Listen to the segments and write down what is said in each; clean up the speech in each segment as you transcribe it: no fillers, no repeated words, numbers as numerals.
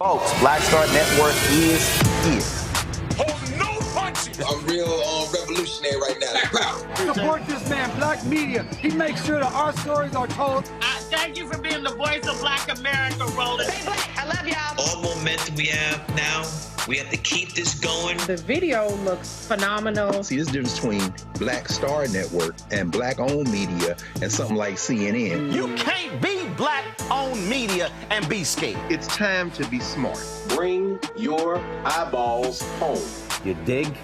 Folks, Black Star Network is here. Hold no punches. I'm real revolutionary right now. Black power. Support this man, Black Media. He makes sure that our stories are told. Thank you for being the voice of Black America, Roland. Stay black. I love y'all. All momentum we have now, we have to keep this going. The video looks phenomenal. See, this difference between Black Star Network and Black-owned media and something like CNN. You can't be Black-owned media and be scared. It's time to be smart. Bring your eyeballs home. You dig?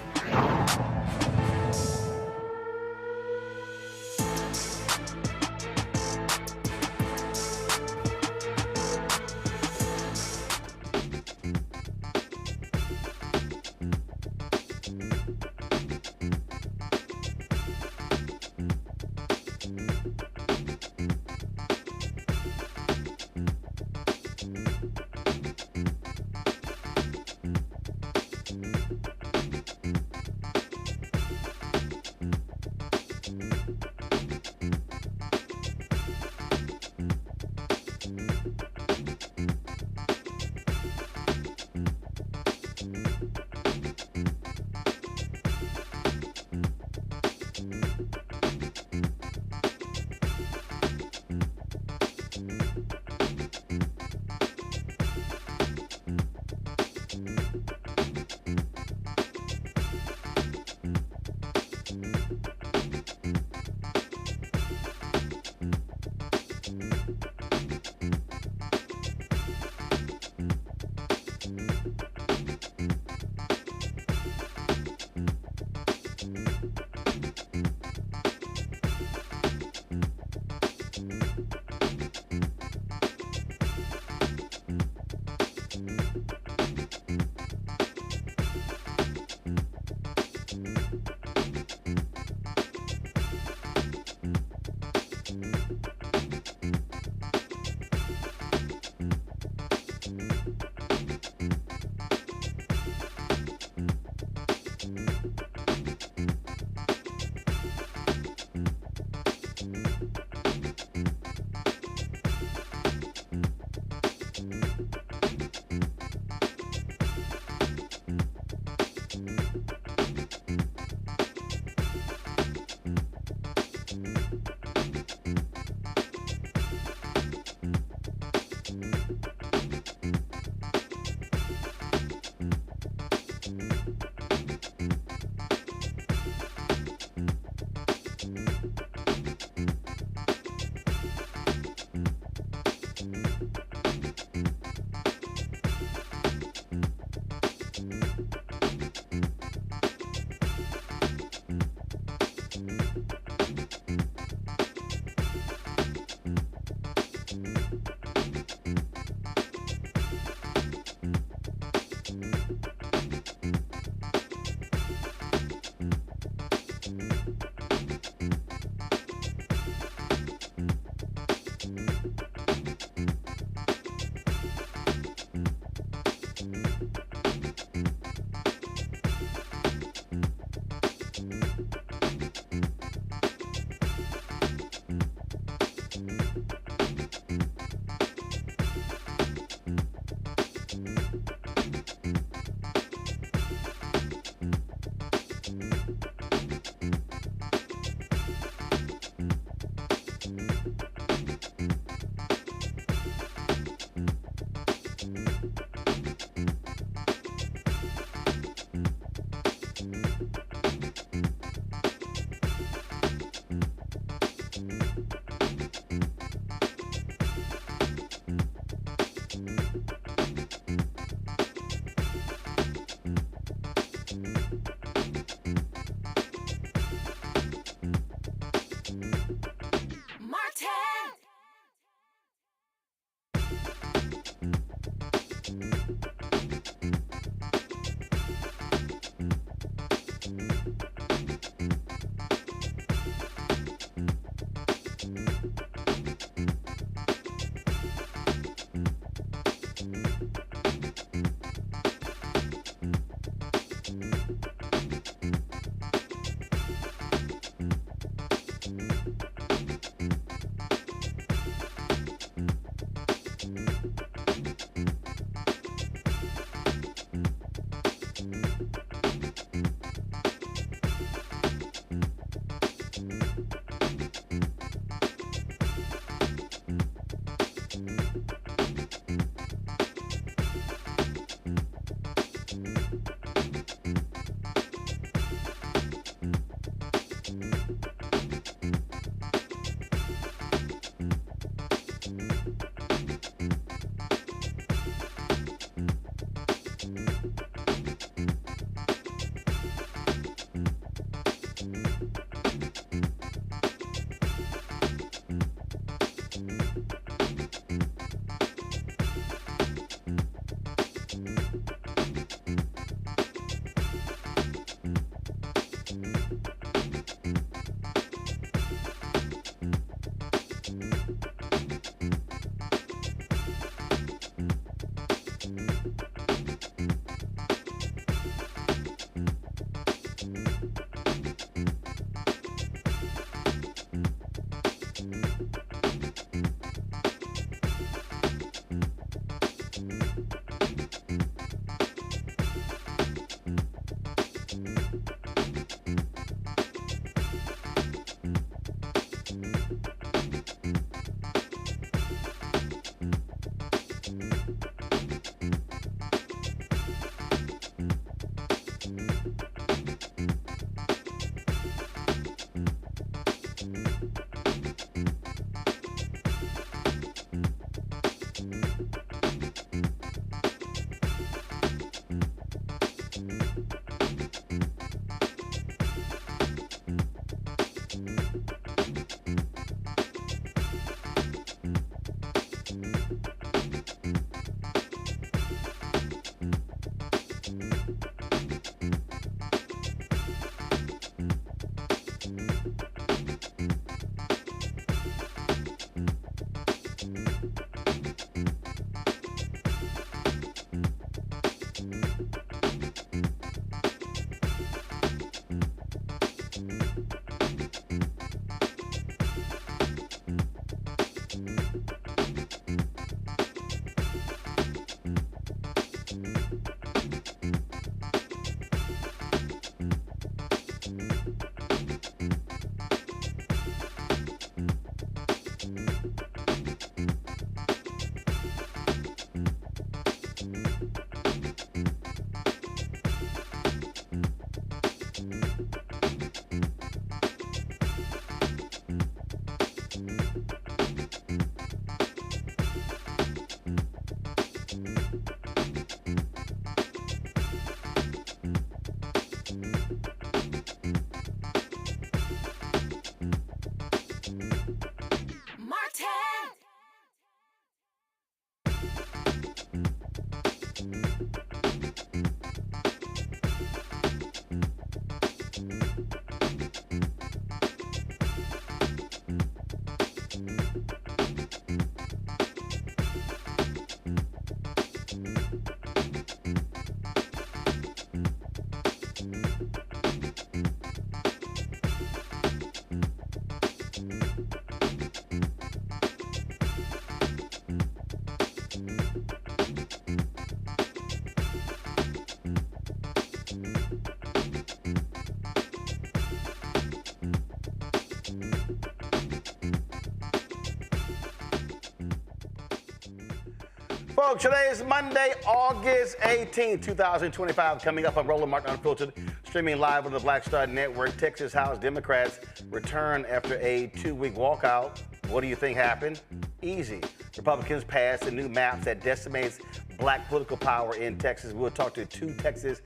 Folks, today is Monday, August 18, 2025. Coming up on Roland Martin Unfiltered, streaming live on the Black Star Network. Texas House Democrats return after a 2-week walkout. What do you think happened? Easy. Republicans passed the new maps that decimates black political power in Texas. We'll talk to 2 Texas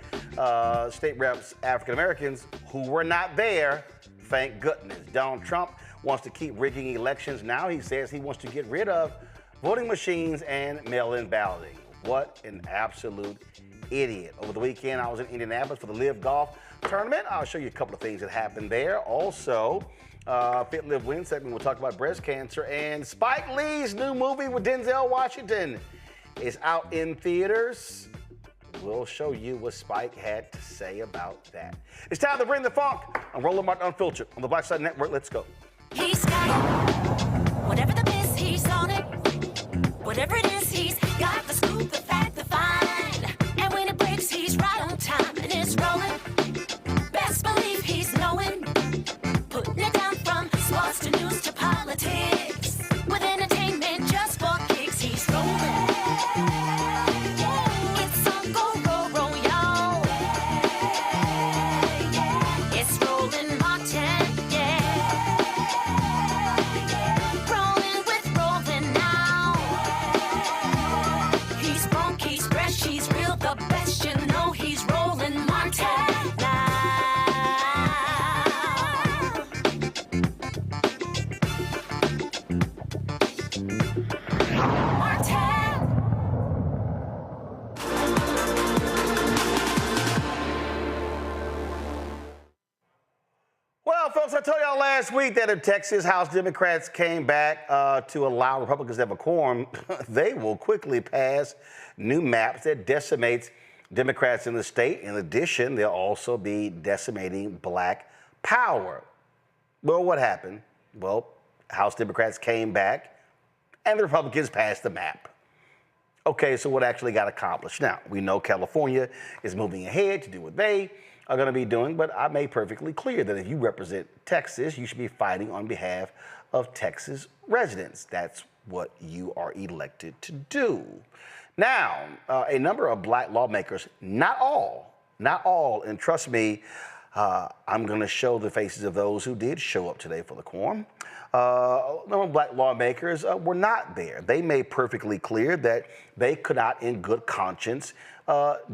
state reps, African Americans, who were not there. Thank goodness. Donald Trump wants to keep rigging elections. Now he says he wants to get rid of voting machines and mail-in balloting. What an absolute idiot. Over the weekend, I was in Indianapolis for the Live Golf Tournament. I'll show you a couple of things that happened there. Also, Fit, Live, Win segment, we'll talk about breast cancer. And Spike Lee's new movie with Denzel Washington is out in theaters. We'll show you what Spike had to say about that. It's time to bring the funk on Roland Martin Unfiltered on the Black Side Network. Let's go. He's got it. Whatever the biz, he's on it. Whatever it is, he's got the scoop, the fact, the find. And when it breaks, he's right on time and it's rolling. Best believe he's knowing. Putting it down from sports to news to politics. With entertainment just for kicks, he's rolling. It's on go, roll, y'all. It's Roland Martin, Rolling with Roland now. He's funky, he's fresh, he's real, the best, you know he's Roland Martin now. Well, folks, I told y'all last week that if Texas House Democrats came back to allow Republicans to have a quorum, they will quickly pass new maps that decimates Democrats in the state. In addition, they'll also be decimating black power. Well, what happened? Well, House Democrats came back and the Republicans passed the map. Okay, so what actually got accomplished? Now, we know California is moving ahead to do what they are going to be doing, but I made perfectly clear that if you represent Texas, you should be fighting on behalf of Texas residents. That's what you are elected to do. Now, a number of black lawmakers, not all, and trust me, I'm going to show the faces of those who did show up today for the quorum. A number of black lawmakers were not there. They made perfectly clear that they could not, in good conscience,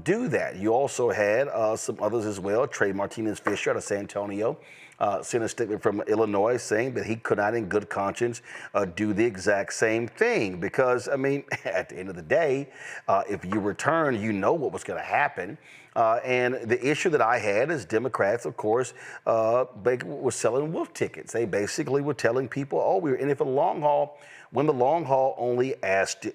do that. You also had some others as well. Trey Martinez-Fisher out of San Antonio sent a statement from Illinois saying that he could not, in good conscience, do the exact same thing. Because, I mean, at the end of the day, if you return, you know what was going to happen. And the issue that I had is Democrats, of course, they were selling wolf tickets. They basically were telling people, oh, we were in it for the long haul, when the long haul only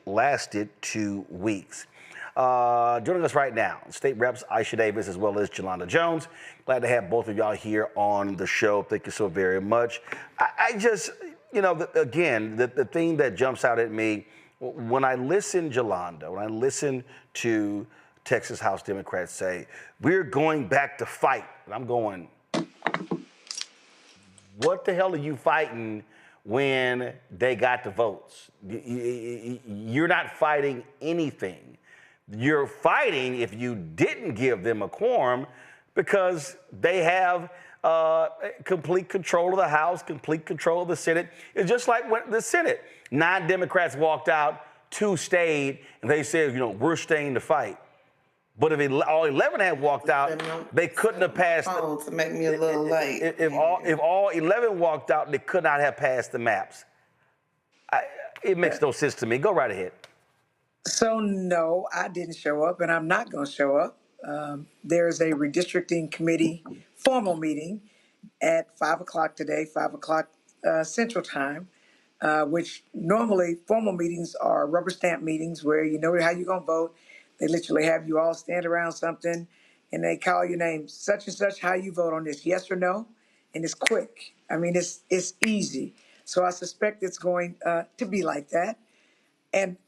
lasted 2 weeks. Joining us right now, State Reps Aichea Davis as well as Jolanda Jones. Glad to have both of y'all here on the show. Thank you so very much. I just, you know, again, the thing that jumps out at me, when I listen, Jolanda, when I listen to Texas House Democrats say, we're going back to fight. And I'm going, what the hell are you fighting when they got the votes? You're not fighting anything. You're fighting if you didn't give them a quorum because they have complete control of the House, complete control of the Senate. It's just like when the Senate, 9 Democrats walked out, 2 stayed, and they said, you know, we're staying to fight. But if all 11 had walked out, they couldn't have passed. To make me a little late. If all 11 walked out, they could not have passed the maps. It makes no sense to me. Go right ahead. So no, I didn't show up, and I'm not going to show up. There's a redistricting committee formal meeting at 5 o'clock today, 5 o'clock Central Time, which normally formal meetings are rubber stamp meetings where you know how you're going to vote. They literally have you all stand around something, and they call your name, such and such, how you vote on this, yes or no, and it's quick. I mean, it's easy. So I suspect it's going to be like that.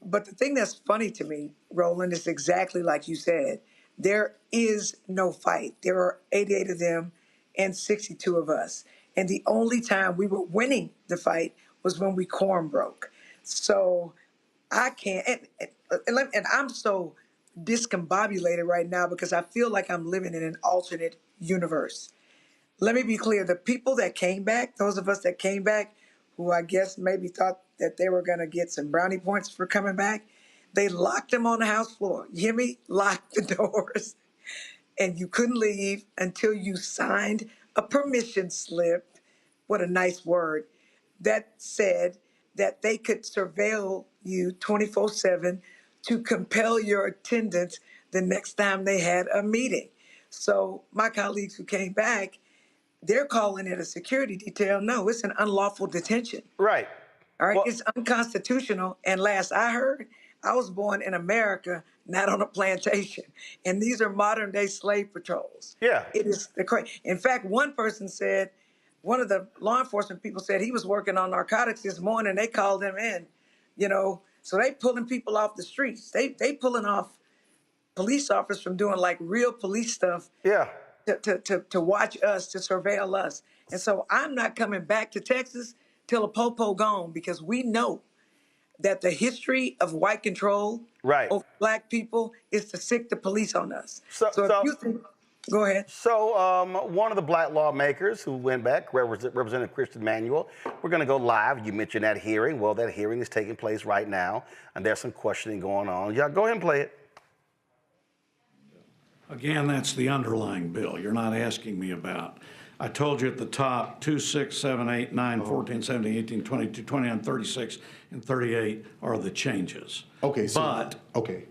But the thing that's funny to me, Roland, is exactly like you said. There is no fight. There are 88 of them and 62 of us. And the only time we were winning the fight was when we quorum broke. So I can't. and I'm so discombobulated right now because I feel like I'm living in an alternate universe. Let me be clear. The people that came back, those of us that came back, who I guess maybe thought that they were going to get some brownie points for coming back, they locked them on the house floor. You hear me? Locked the doors. And you couldn't leave until you signed a permission slip. What a nice word. That said that they could surveil you 24/7 to compel your attendance the next time they had a meeting. So my colleagues who came back, they're calling it a security detail. No, it's an unlawful detention. Right. All right, Well, it's unconstitutional. And last I heard, I was born in America, not on a plantation. And these are modern day slave patrols. yeah. It is the crazy. In fact, one person said, one of the law enforcement people said he was working on narcotics this morning. They called him in, So they pulling people off the streets. They pulling off police officers from doing like real police stuff Yeah. to watch us, to surveil us. And so I'm not coming back to Texas till a popo gone, because we know that the history of white control Right. over black people is to sick the police on us. So If you think, go ahead. So one of the black lawmakers who went back, Representative Christian Manuel, we're going to go live. You mentioned that hearing. Well, that hearing is taking place right now, and there's some questioning going on. Yeah, go ahead and play it. Again, that's the underlying bill you're not asking me about. I told you at the top, 2, 6, 7, 8, 9, 14, 17, 18, 22, 29, 36, and 38 are the changes. Okay. But, okay.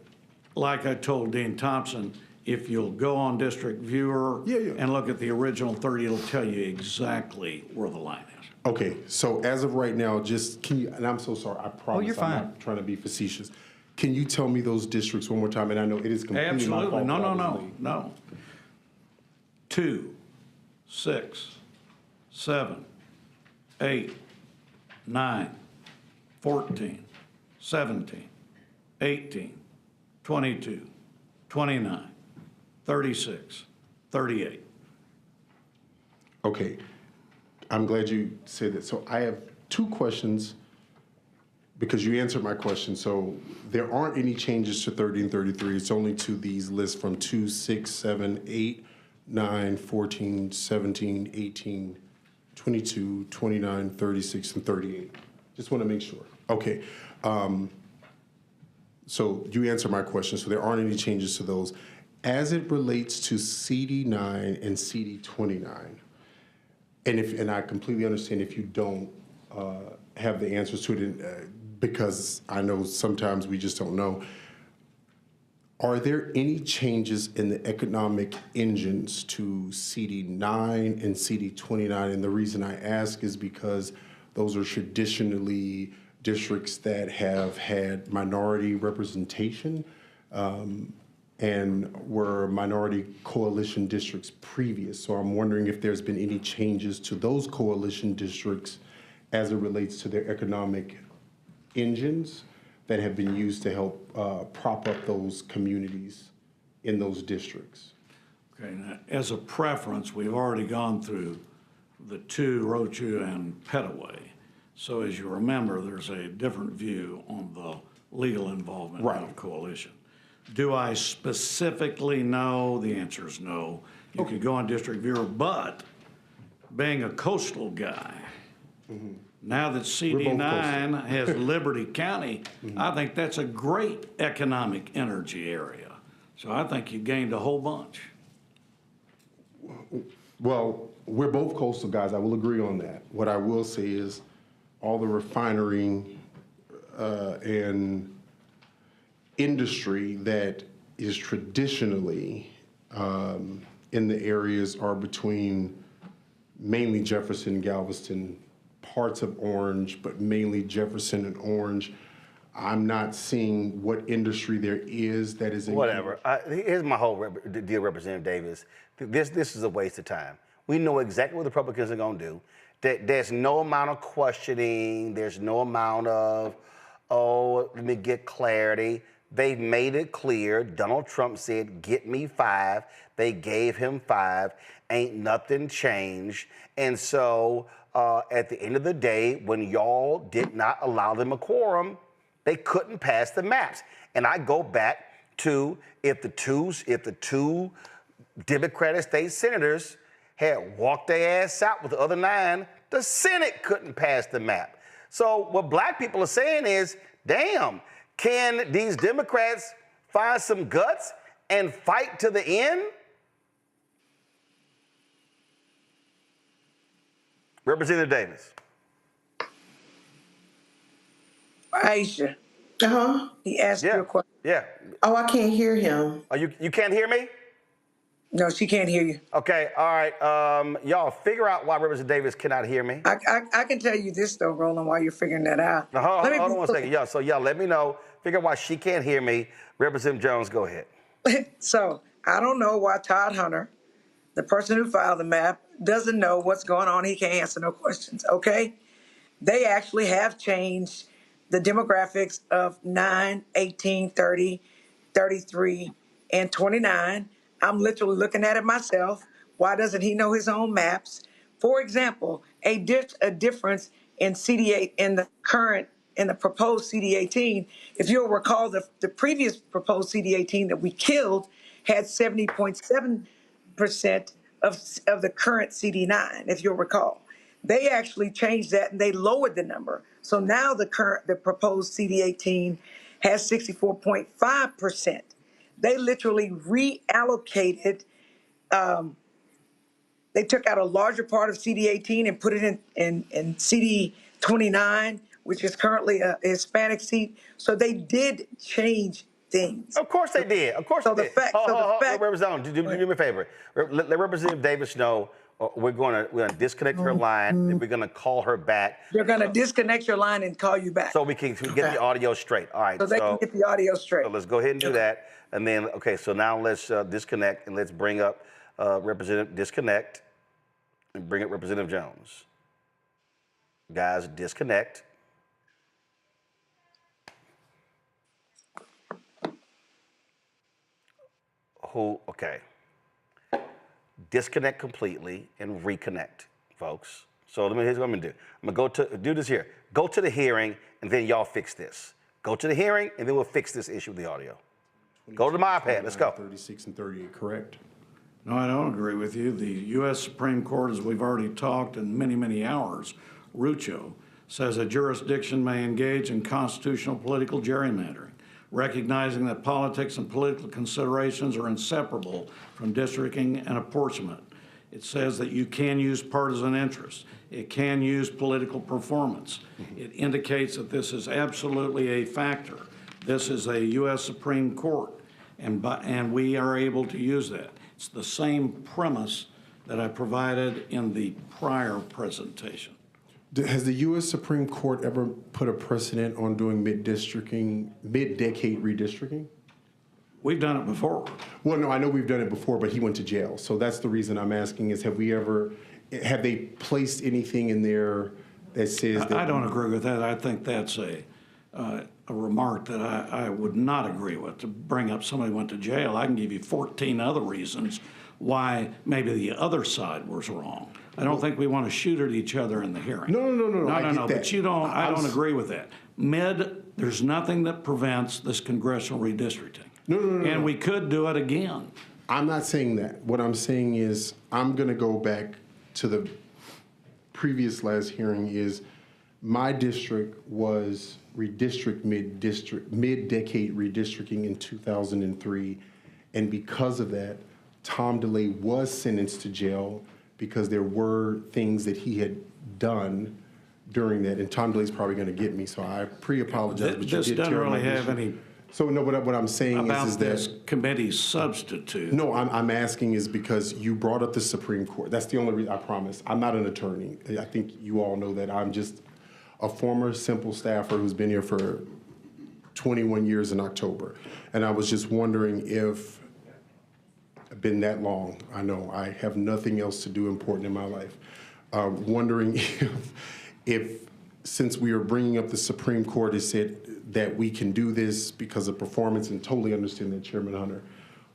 like I told Dean Thompson, if you'll go on District Viewer and look at the original 30, it'll tell you exactly where the line is. Okay, so as of right now, just can you, and I'm so sorry, I promise you're fine. I'm not trying to be facetious. Can you tell me those districts one more time? And I know it is completely my Absolutely. fault. No. 2, 6, 7, 8, 9, 14, 17, 18, 22, 29, 36, 38. Okay, I'm glad you said that. So I have 2 questions because you answered my question. So there aren't any changes to 30 and 33. It's only to these lists from 2, 6, 7, 8, 9, 14, 17, 18, 22, 29, 36, and 38. Just want to make sure. Okay. So you answered my question. So there aren't any changes to those. As it relates to CD9 and CD29, and I completely understand if you don't have the answers to it, because I know sometimes we just don't know. Are there any changes in the economic engines to CD9 and CD29? And the reason I ask is because those are traditionally districts that have had minority representation and were minority coalition districts previous. So I'm wondering if there's been any changes to those coalition districts as it relates to their economic engines that have been used to help prop up those communities in those districts. Okay, now, as a preference, we've already gone through the 2, Rochu and Petaway. So as you remember, there's a different view on the legal involvement of coalition. Do I specifically know? The answer is no. You could go on District Viewer, but being a coastal guy, now that CD9 has Liberty County, I think that's a great economic energy area. So I think you gained a whole bunch. Well, we're both coastal guys. I will agree on that. What I will say is all the refinery and industry that is traditionally in the areas are between mainly Jefferson, Galveston, parts of Orange, but mainly Jefferson and Orange. I'm not seeing what industry there is that is in. Whatever. Here's my whole deal, Representative Davis. This is a waste of time. We know exactly what the Republicans are going to do. There's no amount of questioning. There's no amount of, let me get clarity. They've made it clear. Donald Trump said, get me 5. They gave him 5. Ain't nothing changed. And so at the end of the day, when y'all did not allow them a quorum, they couldn't pass the maps. And I go back to if the two Democratic state senators had walked their ass out with the other 9, the Senate couldn't pass the map. So what black people are saying is, damn, can these Democrats find some guts and fight to the end? Representative Davis. Aichea, he asked you a question. Yeah. Oh, I can't hear him. Oh, you can't hear me? No, she can't hear you. Okay, all right. Y'all figure out why Representative Davis cannot hear me. I can tell you this though, Roland, while you're figuring that out. Now, hold on one second. Y'all let me know. Figure out why she can't hear me. Representative Jones, go ahead. So I don't know why Todd Hunter, the person who filed the map, doesn't know what's going on. He can't answer no questions, okay? They actually have changed the demographics of 9, 18, 30, 33, and 29. I'm literally looking at it myself. Why doesn't he know his own maps? For example, a difference in CD8 in the proposed CD18. If you'll recall, the previous proposed CD18 that we killed had 70.7% of the current CD9, if you'll recall. They actually changed that and they lowered the number. So now the proposed CD18 has 64.5%. They literally reallocated. They took out a larger part of CD18 and put it in CD29, which is currently a Hispanic seat. So they did change things. Of course they did. Of course they did. Representative, do me a favor. Let Representative Davis know we're going to disconnect her line, and we're going to call her back. You're going to disconnect your line and call you back. So we can get the audio straight. All right. So they can get the audio straight. So let's go ahead and do that. And then, okay, so now let's disconnect and let's bring up disconnect and bring up Representative Jones. Guys, disconnect. Okay. Disconnect completely and reconnect, folks. So here's what I'm gonna do. I'm gonna do this here. Go to the hearing and then y'all fix this. Go to the hearing and then we'll fix this issue with the audio. Go to my iPad, let's go. 36 and 38, correct? No, I don't agree with you. The U.S. Supreme Court, as we've already talked in many, many hours, Rucho, says a jurisdiction may engage in constitutional political gerrymandering, recognizing that politics and political considerations are inseparable from districting and apportionment. It says that you can use partisan interests. It can use political performance. It indicates that this is absolutely a factor. This is a U.S. Supreme Court, and we are able to use that. It's the same premise that I provided in the prior presentation. Has the U.S. Supreme Court ever put a precedent on doing mid-decade redistricting? We've done it before. Well, no, I know we've done it before, but he went to jail. So that's the reason I'm asking is have they placed anything in there that says that? I don't agree with that. I think that's a remark that I would not agree with, to bring up somebody who went to jail. I can give you 14 other reasons why maybe the other side was wrong. I don't think we want to shoot at each other in the hearing. No. But you don't. I don't agree with that. There's nothing that prevents this congressional redistricting. No. And we could do it again. I'm not saying that. What I'm saying is I'm going to go back to the previous last hearing. Is my district was mid-decade redistricting in 2003, and because of that, Tom DeLay was sentenced to jail because there were things that he had done during that, and Tom DeLay's probably going to get me, so I pre-apologize. But this doesn't really have any. So no, what I'm saying is that this committee substitute. No, I'm asking is because you brought up the Supreme Court. That's the only reason. I promise. I'm not an attorney. I think you all know that. I'm just a former simple staffer who's been here for 21 years in October, and I was just wondering if I've been that long. I know I have nothing else to do important in my life. Wondering if since we are bringing up the Supreme Court has said that we can do this because of performance, and totally understand that, Chairman Hunter,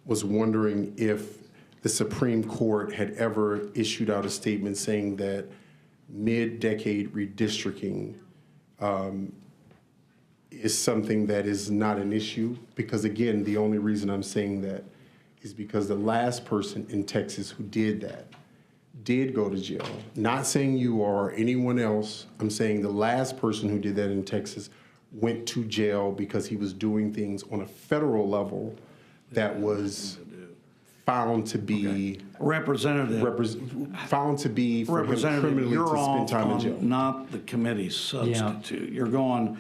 was wondering if the Supreme Court had ever issued out a statement saying that mid-decade redistricting is something that is not an issue, because again, the only reason I'm saying that is because the last person in Texas who did that did go to jail. Not saying you or anyone else, I'm saying the last person who did that in Texas went to jail because he was doing things on a federal level that was found to be found to be for him criminally to spend time in jail. Not the committee substitute. Yeah. You're going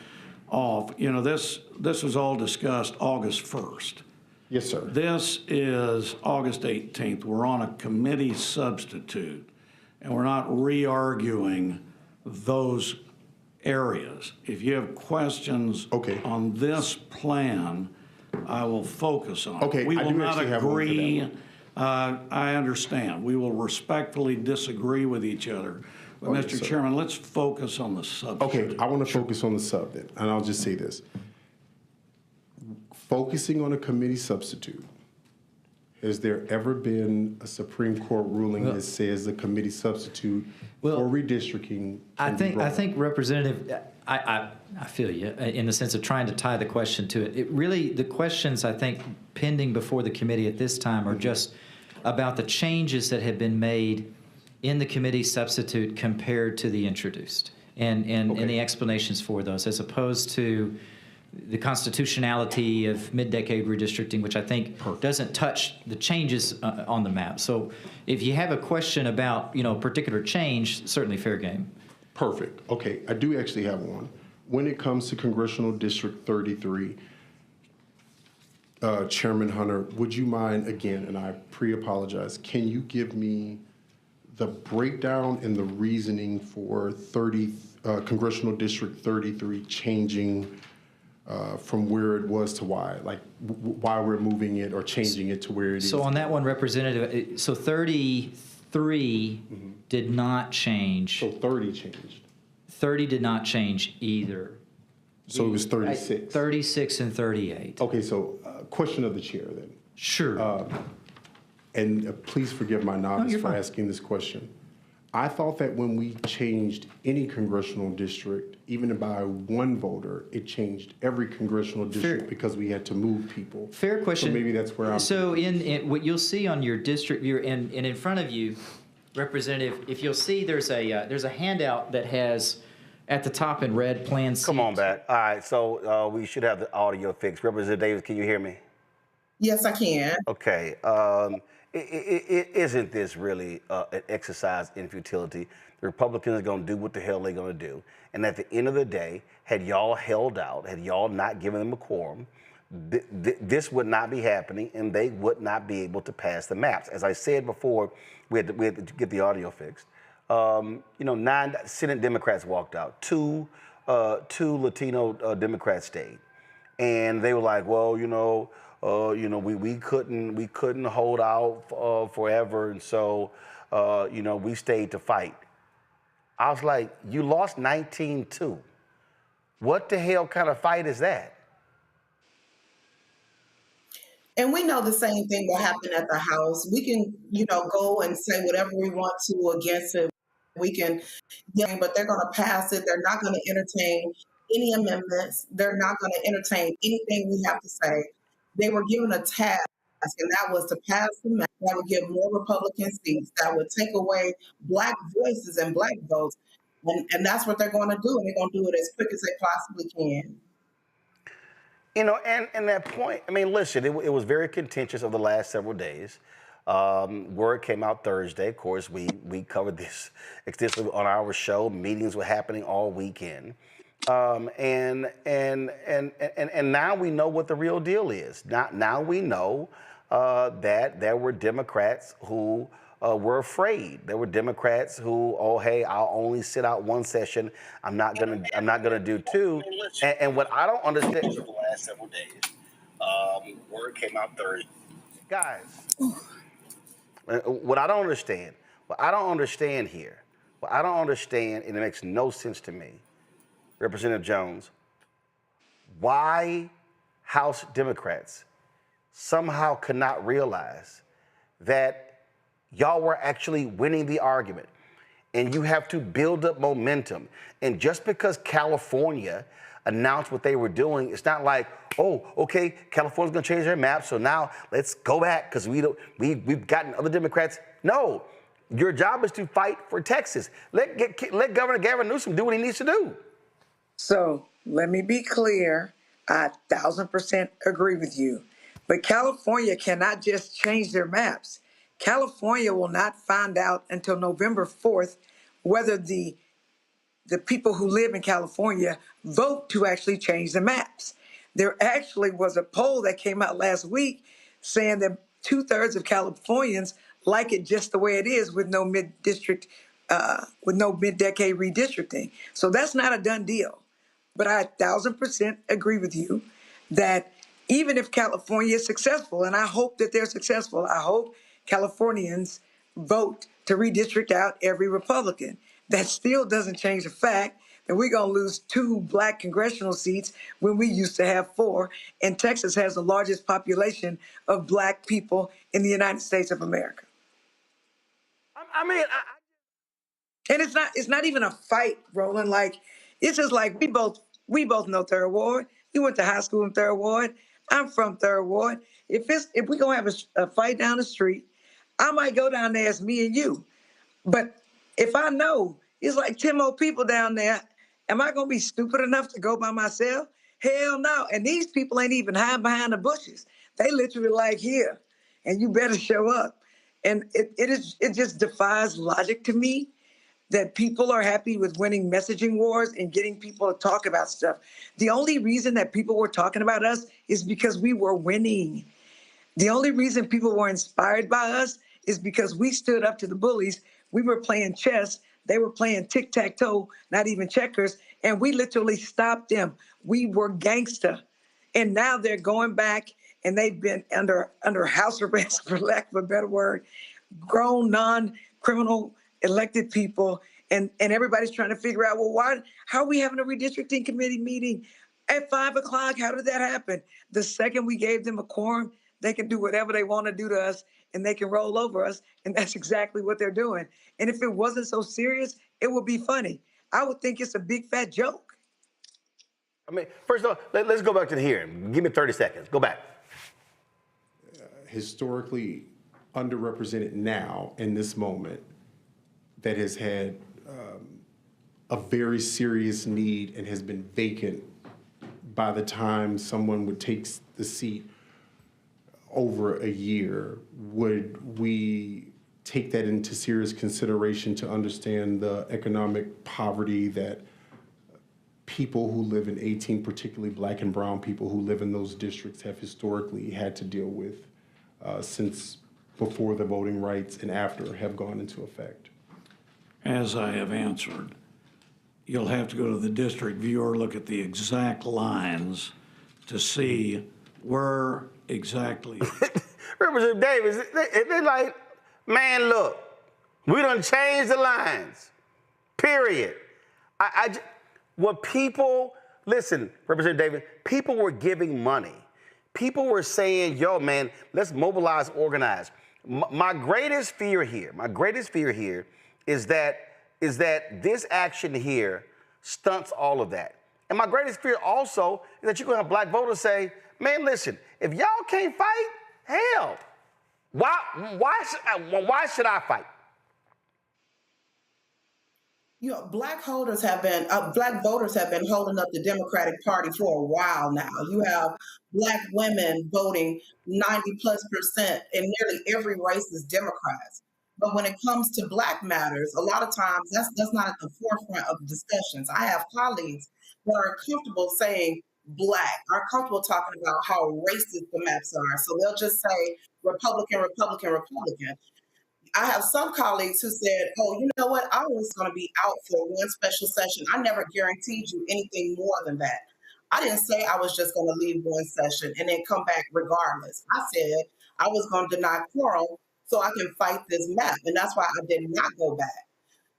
off. You know, this was all discussed August 1st. Yes, sir. This is August 18th. We're on a committee substitute, and we're not re-arguing those areas. If you have questions on this plan, I will focus on it. We will not agree. I understand. We will respectfully disagree with each other. But Mr. Chairman, let's focus on the substitute. Okay, I want to focus on the sub then, and I'll just say this. Focusing on a committee substitute, has there ever been a Supreme Court ruling that says the committee substitute for redistricting? I think Representative, I feel you in the sense of trying to tie the question to it. It really, the questions I think pending before the committee at this time are just about the changes that have been made in the committee substitute compared to the introduced, and the explanations for those, as opposed to the constitutionality of mid-decade redistricting, which I think doesn't touch the changes on the map. So if you have a question about, a particular change, certainly fair game. Perfect. Okay, I do actually have one. When it comes to Congressional District 33, Chairman Hunter, would you mind, again, and I pre-apologize, can you give me the breakdown and the reasoning for Congressional District 33 changing from where it was to why, like why we're moving it or changing it to where it is? So on that one, Representative, so 33 did not change. So 30 changed. 30 did not change either. So it was 36. 36 and 38. Okay, so question of the chair then. Sure. And please forgive my novice for asking this question. I thought that when we changed any congressional district, even by one voter, it changed every congressional district because we had to move people. Fair question. So maybe that's where I'm... So in what you'll see on your district view, and in front of you, Representative, if you'll see there's a handout that has at the top in red Plan C. Come on back. All right, so we should have the audio fixed. Representative Davis, can you hear me? Yes, I can. Okay. Isn't this really an exercise in futility? The Republicans are going to do what the hell they're going to do. And at the end of the day, had y'all held out, had y'all not given them a quorum, this would not be happening, and they would not be able to pass the maps. As I said before, we had to get the audio fixed. 9 Senate Democrats walked out. Two Latino Democrats stayed. And they were like, well, we couldn't hold out forever, and so we stayed to fight. I was like, you lost 19-2. What the hell kind of fight is that? And we know the same thing will happen at the House. We can, go and say whatever we want to against it. We can, but they're going to pass it. They're not going to entertain any amendments. They're not going to entertain anything we have to say. They were given a task, and that was to pass the map. That would give more Republican seats. That would take away Black voices and Black votes. And that's what they're going to do, and they're going to do it as quick as they possibly can. And that point, I mean, listen, it was very contentious over the last several days. Word came out Thursday. Of course, we covered this extensively on our show. Meetings were happening all weekend. And now we know what the real deal is. Now we know that there were Democrats who were afraid. There were Democrats who, hey, I'll only sit out one session. I'm not gonna do two. And what I don't understand for the last several days, word came out Thursday, guys. What I don't understand here, and it makes no sense to me, Representative Jones, why House Democrats somehow could not realize that y'all were actually winning the argument. and you have to build up momentum. And just because California announced what they were doing, it's not like, oh, okay, California's gonna change their map, so now let's go back because we've gotten other Democrats. No, your job is to fight for Texas. Let Governor Gavin Newsom do what he needs to do. So let me be clear. I 1,000% agree with you. But California cannot just change their maps. California will not find out until November 4th whether the people who live in California vote to actually change the maps. There actually was a poll that came out last week saying that 2/3 of Californians like it just the way it is with no mid-decade redistricting. So that's not a done deal. But I 1,000% agree with you that even if California is successful, and I hope that they're successful, I hope Californians vote to redistrict out every Republican. That still doesn't change the fact that we're going to lose 2 black congressional seats when we used to have 4. And Texas has the largest population of black people in the United States of America. And it's not even a fight, Roland. Like, it's just like we both know Third Ward. You went to high school in Third Ward. I'm from Third Ward. If we're gonna have a fight down the street, I might go down there as me and you. But if I know it's like 10 more people down there, am I gonna be stupid enough to go by myself? Hell no. And these people ain't even hiding behind the bushes. They literally like here, and you better show up. And it just defies logic to me that people are happy with winning messaging wars and getting people to talk about stuff. The only reason that people were talking about us is because we were winning. The only reason people were inspired by us is because we stood up to the bullies. We were playing chess. They were playing tic-tac-toe, not even checkers, and we literally stopped them. We were gangster. And now they're going back, and they've been under house arrest, for lack of a better word, grown, non-criminal elected people, and everybody's trying to figure out, well, how are we having a redistricting committee meeting at 5 o'clock? How did that happen? The second we gave them a quorum, they can do whatever they want to do to us, and they can roll over us, and that's exactly what they're doing. And if it wasn't so serious, it would be funny. I would think it's a big fat joke. I mean, first of all, let's go back to the hearing. Give me 30 seconds. Go back. Historically underrepresented now in this moment that has had a very serious need and has been vacant by the time someone would take the seat over a year. Would we take that into serious consideration to understand the economic poverty that people who live in 18, particularly black and brown people who live in those districts, have historically had to deal with since before the voting rights and after have gone into effect? As I have answered, you'll have to go to the district viewer, look at the exact lines to see where exactly. Representative Davis, they're like, man, look, we done changed the lines, period. Listen, Representative Davis, people were giving money. People were saying, yo, man, let's mobilize, organize. My greatest fear here is that this action here stunts all of that. And my greatest fear also is that you're going to have black voters say, man, listen, if y'all can't fight, hell, why should I fight? You know, black voters have been holding up the Democratic Party for a while now. You have black women voting 90+% in nearly every race as Democrats. But when it comes to black matters, a lot of times that's not at the forefront of discussions. I have colleagues that are comfortable saying black, are comfortable talking about how racist the maps are. So they'll just say Republican, Republican, Republican. I have some colleagues who said, oh, you know what? I was going to be out for one special session. I never guaranteed you anything more than that. I didn't say I was just going to leave one session and then come back regardless. I said I was going to deny quorum so I can fight this map. And that's why I did not go back.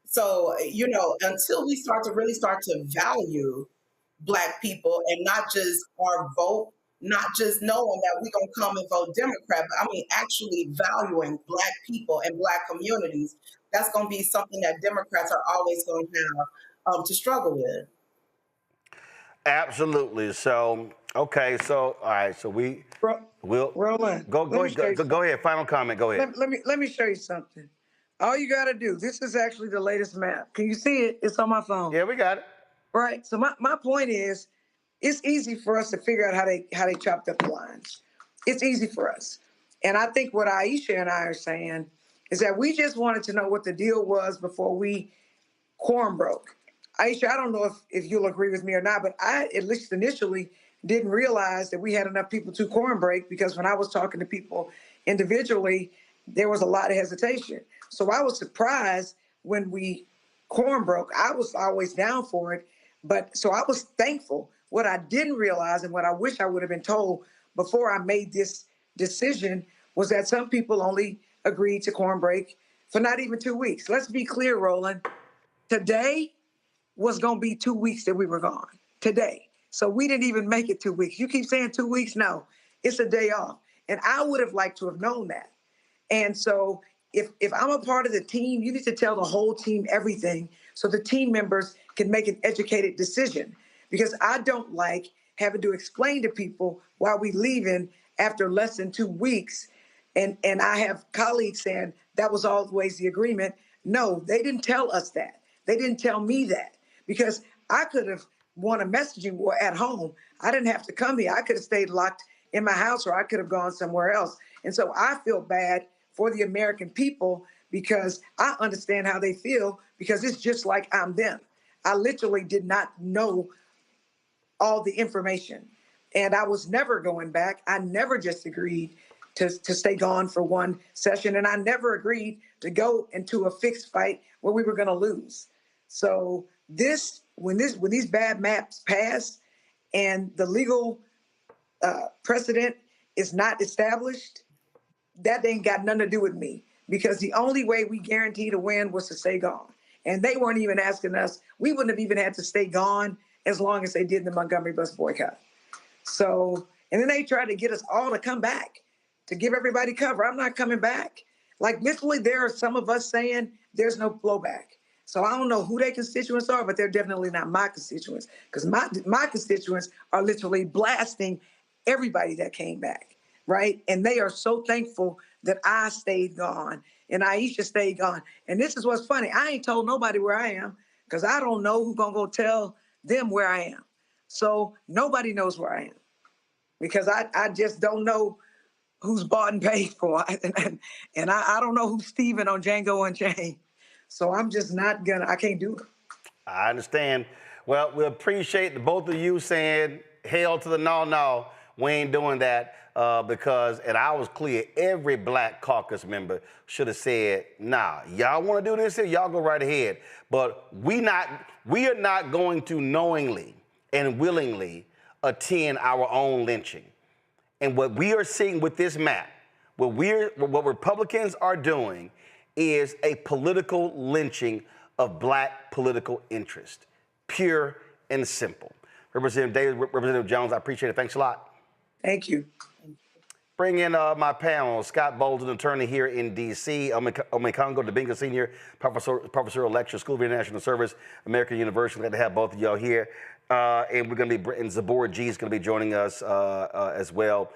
So, you know, until we really start to value black people and not just our vote, not just knowing that we're going to come and vote Democrat, but I mean actually valuing black people and black communities, that's going to be something that Democrats are always going to have to struggle with. Absolutely. So, okay. So, all right. So we'll Roland, go go ahead. Final comment. Go ahead. Let me show you something. All you got to do, this is actually the latest map. Can you see it? It's on my phone. Yeah, we got it. Right. So my point is, it's easy for us to figure out how they chopped up the lines. It's easy for us. And I think what Aichea and I are saying is that we just wanted to know what the deal was before we quorum broke. Aichea, I don't know if you'll agree with me or not, but I, at least initially, didn't realize that we had enough people to quorum break, because when I was talking to people individually, there was a lot of hesitation. So I was surprised when we quorum broke. I was always down for it, but so I was thankful. What I didn't realize, and what I wish I would have been told before I made this decision, was that some people only agreed to quorum break for not even 2 weeks. Let's be clear, Roland. Today was going to be 2 weeks that we were gone. Today. So we didn't even make it 2 weeks. You keep saying 2 weeks. No, it's a day off. And I would have liked to have known that. And so if I'm a part of the team, you need to tell the whole team everything so the team members can make an educated decision. Because I don't like having to explain to people why we leaving after less than 2 weeks. And I have colleagues saying that was always the agreement. No, they didn't tell us that. They didn't tell me that, because I could have won a messaging board at home. I didn't have to come here. I could have stayed locked in my house, or I could have gone somewhere else. And so I feel bad for the American people, because I understand how they feel, because it's just like I'm them. I literally did not know all the information, and I was never going back. I never just agreed to stay gone for one session, and I never agreed to go into a fixed fight where we were going to lose. So when these bad maps pass and the legal precedent is not established, that ain't got nothing to do with me, because the only way we guaranteed a win was to stay gone. And they weren't even asking us. We wouldn't have even had to stay gone as long as they did the Montgomery bus boycott. So, and then they tried to get us all to come back, to give everybody cover. I'm not coming back. Like, literally, there are some of us saying there's no blowback. So I don't know who their constituents are, but they're definitely not my constituents, because my constituents are literally blasting everybody that came back, right? And they are so thankful that I stayed gone and Aichea stayed gone. And this is what's funny. I ain't told nobody where I am, because I don't know who's going to go tell them where I am. So nobody knows where I am, because I just don't know who's bought and paid for. And I don't know who's Steven on Django Unchained. So I'm just not I can't do it. I understand. Well, we appreciate the both of you saying hell to the no, we ain't doing that, because, and I was clear, every Black Caucus member should have said, nah, y'all want to do this here, y'all go right ahead. But we are not going to knowingly and willingly attend our own lynching. And what we are seeing with this map, what Republicans are doing, is a political lynching of Black political interest, pure and simple. Representative Davis, Representative Jones, I appreciate it. Thanks a lot. Thank you. Bring in my panel, Scott Bolden, attorney here in D.C., Omekongo Dibinga Senior, professorial lecturer, School of International Service, American University. Glad to have both of y'all here. And we're going to be, and Zabor G is going to be joining us as well.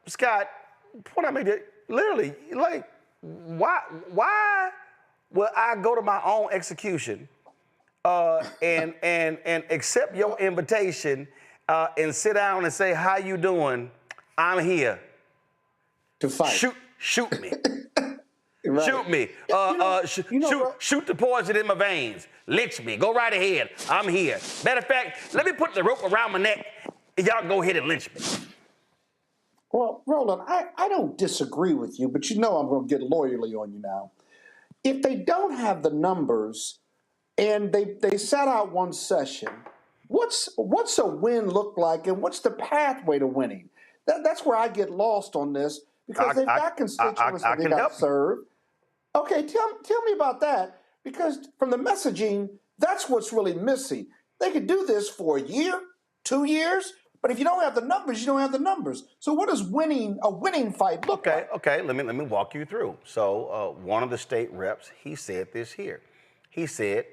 Scott, point I made it, literally, like, why would I go to my own execution and accept your invitation and sit down and say, how you doing? I'm here. To fight. Shoot me. Right. Shoot me. Shoot the poison in my veins. Lynch me. Go right ahead. I'm here. Matter of fact, let me put the rope around my neck and y'all go ahead and lynch me. Well, Roland, I don't disagree with you, but you know I'm going to get lawyerly on you now. If they don't have the numbers and they sat out one session, what's a win look like, and what's the pathway to winning? That's where I get lost on this, because they've got constituents that they got served. Okay, tell me about that, because from the messaging, that's what's really missing. They could do this for a year, 2 years, But if you don't have the numbers, you don't have the numbers. So what does a winning fight look like? Okay, let me walk you through. So one of the state reps, he said this here. He said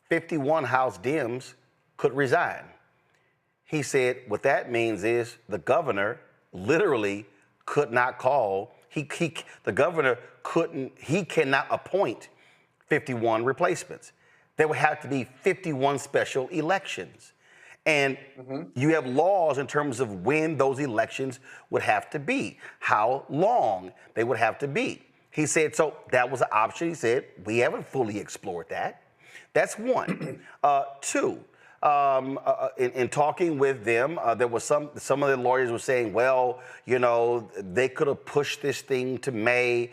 51 House Dems could resign. He said what that means is the governor literally could not call. The governor cannot appoint 51 replacements. There would have to be 51 special elections. And you have laws in terms of when those elections would have to be, how long they would have to be. He said, so that was an option. He said, we haven't fully explored that. That's one. Two, in talking with them, there was some of the lawyers were saying, well, you know, they could have pushed this thing to May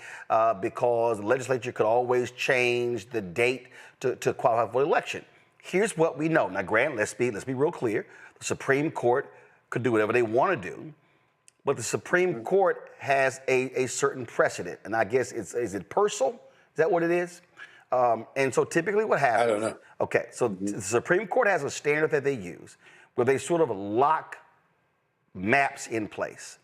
because the legislature could always change the date to qualify for the election. Here's what we know. Now, Grant, let's be real clear. The Supreme Court could do whatever they want to do, but the Supreme Court has a certain precedent, and I guess is it Purcell? Is that what it is? And so typically what happens? I don't know. Okay, so the Supreme Court has a standard that they use where they sort of lock maps in place.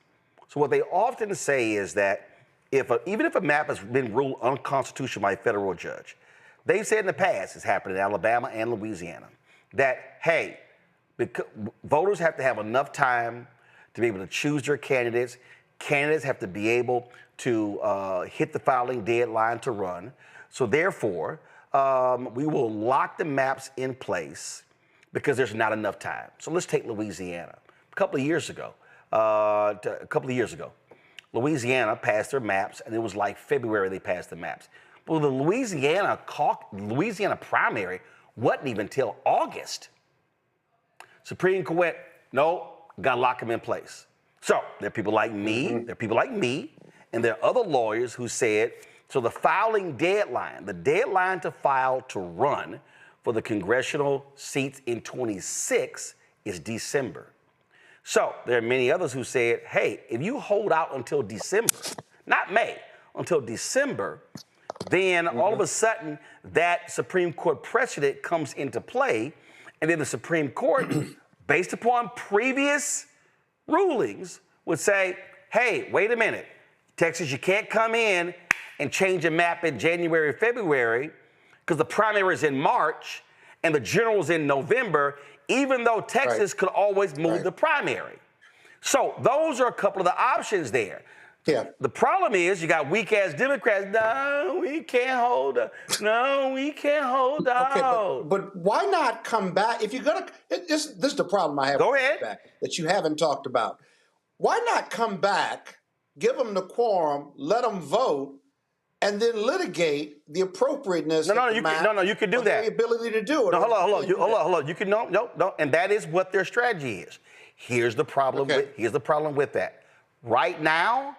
So what they often say is that even if a map has been ruled unconstitutional by a federal judge, they've said in the past, it's happened in Alabama and Louisiana, that, hey, voters have to have enough time to be able to choose their candidates. Candidates have to be able to hit the filing deadline to run. So therefore, we will lock the maps in place because there's not enough time. So let's take Louisiana. A couple of years ago, Louisiana passed their maps, and it was like February they passed the maps. Well, the Louisiana primary wasn't even till August. Supreme Court went, no, gotta lock them in place. So there are people like me, and there are other lawyers who said, so the filing deadline, the deadline to file to run for the congressional seats in 26 is December. So there are many others who said, hey, if you hold out until December, not May, until December, then all of a sudden that Supreme Court precedent comes into play, and then the Supreme Court, based upon previous rulings, would say, hey, wait a minute, Texas, you can't come in and change a map in January, February, because the primary is in March and the general is in November, even though Texas could always move the primary. So those are a couple of the options there. Yeah. The problem is you got weak-ass Democrats. No, we can't hold out. No, we can't hold out. Okay, but why not come back? If you're going to, this is the problem I have. Go ahead. That you haven't talked about. Why not come back, give them the quorum, let them vote, and then litigate the appropriateness of the map? You can do that. The ability to do it. No, hold on. You can no, and that is what their strategy is. Here's the problem. Here's the problem with that. Right now,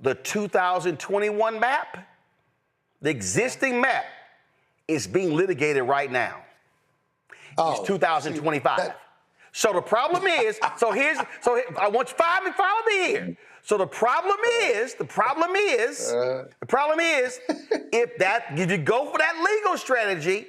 the 2021 map, the existing map, is being litigated right now. It's 2025. So the problem is, I want you to follow me here. So the problem is, if you go for that legal strategy,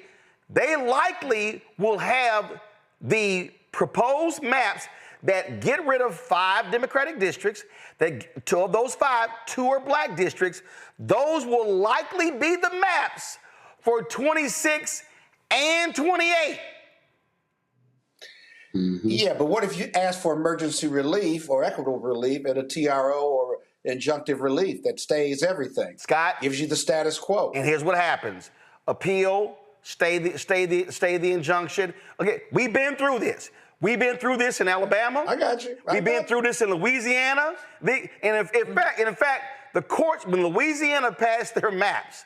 they likely will have the proposed maps that get rid of 5 Democratic districts, that 2 of those 5, 2 are black districts. Those will likely be the maps for 26 and 28. Yeah, but what if you ask for emergency relief or equitable relief and a TRO or injunctive relief that stays everything? Scott gives you the status quo. And here's what happens: appeal, stay the injunction. Okay, we've been through this. We've been through this in Alabama. I got you. We've been through this in Louisiana. In fact, the courts, when Louisiana passed their maps,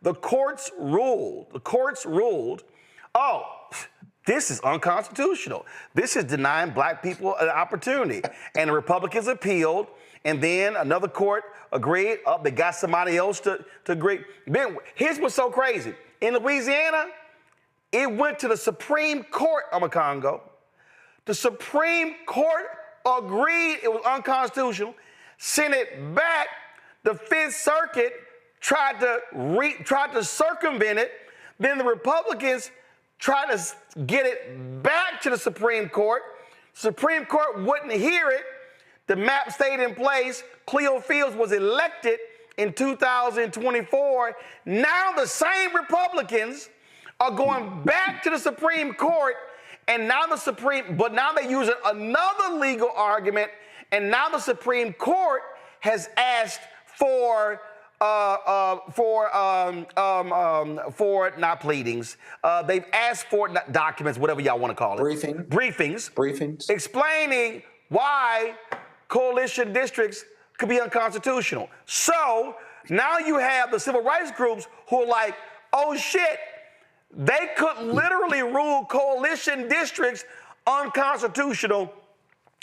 the courts ruled, oh, this is unconstitutional. This is denying black people an opportunity. And the Republicans appealed, and then another court agreed. Oh, they got somebody else to agree. Then here's what's so crazy. In Louisiana, it went to the Supreme Court of the Congo. The Supreme Court agreed it was unconstitutional, sent it back. The Fifth Circuit tried to circumvent it. Then the Republicans tried to get it back to the Supreme Court. Supreme Court wouldn't hear it. The map stayed in place. Cleo Fields was elected in 2024. Now the same Republicans are going back to the Supreme Court, and now but now they're using another legal argument, and now the Supreme Court has asked for not pleadings. They've asked for documents, whatever y'all want to call it. Briefings. Explaining why coalition districts could be unconstitutional. So now you have the civil rights groups who are like, oh shit, they could literally rule coalition districts unconstitutional.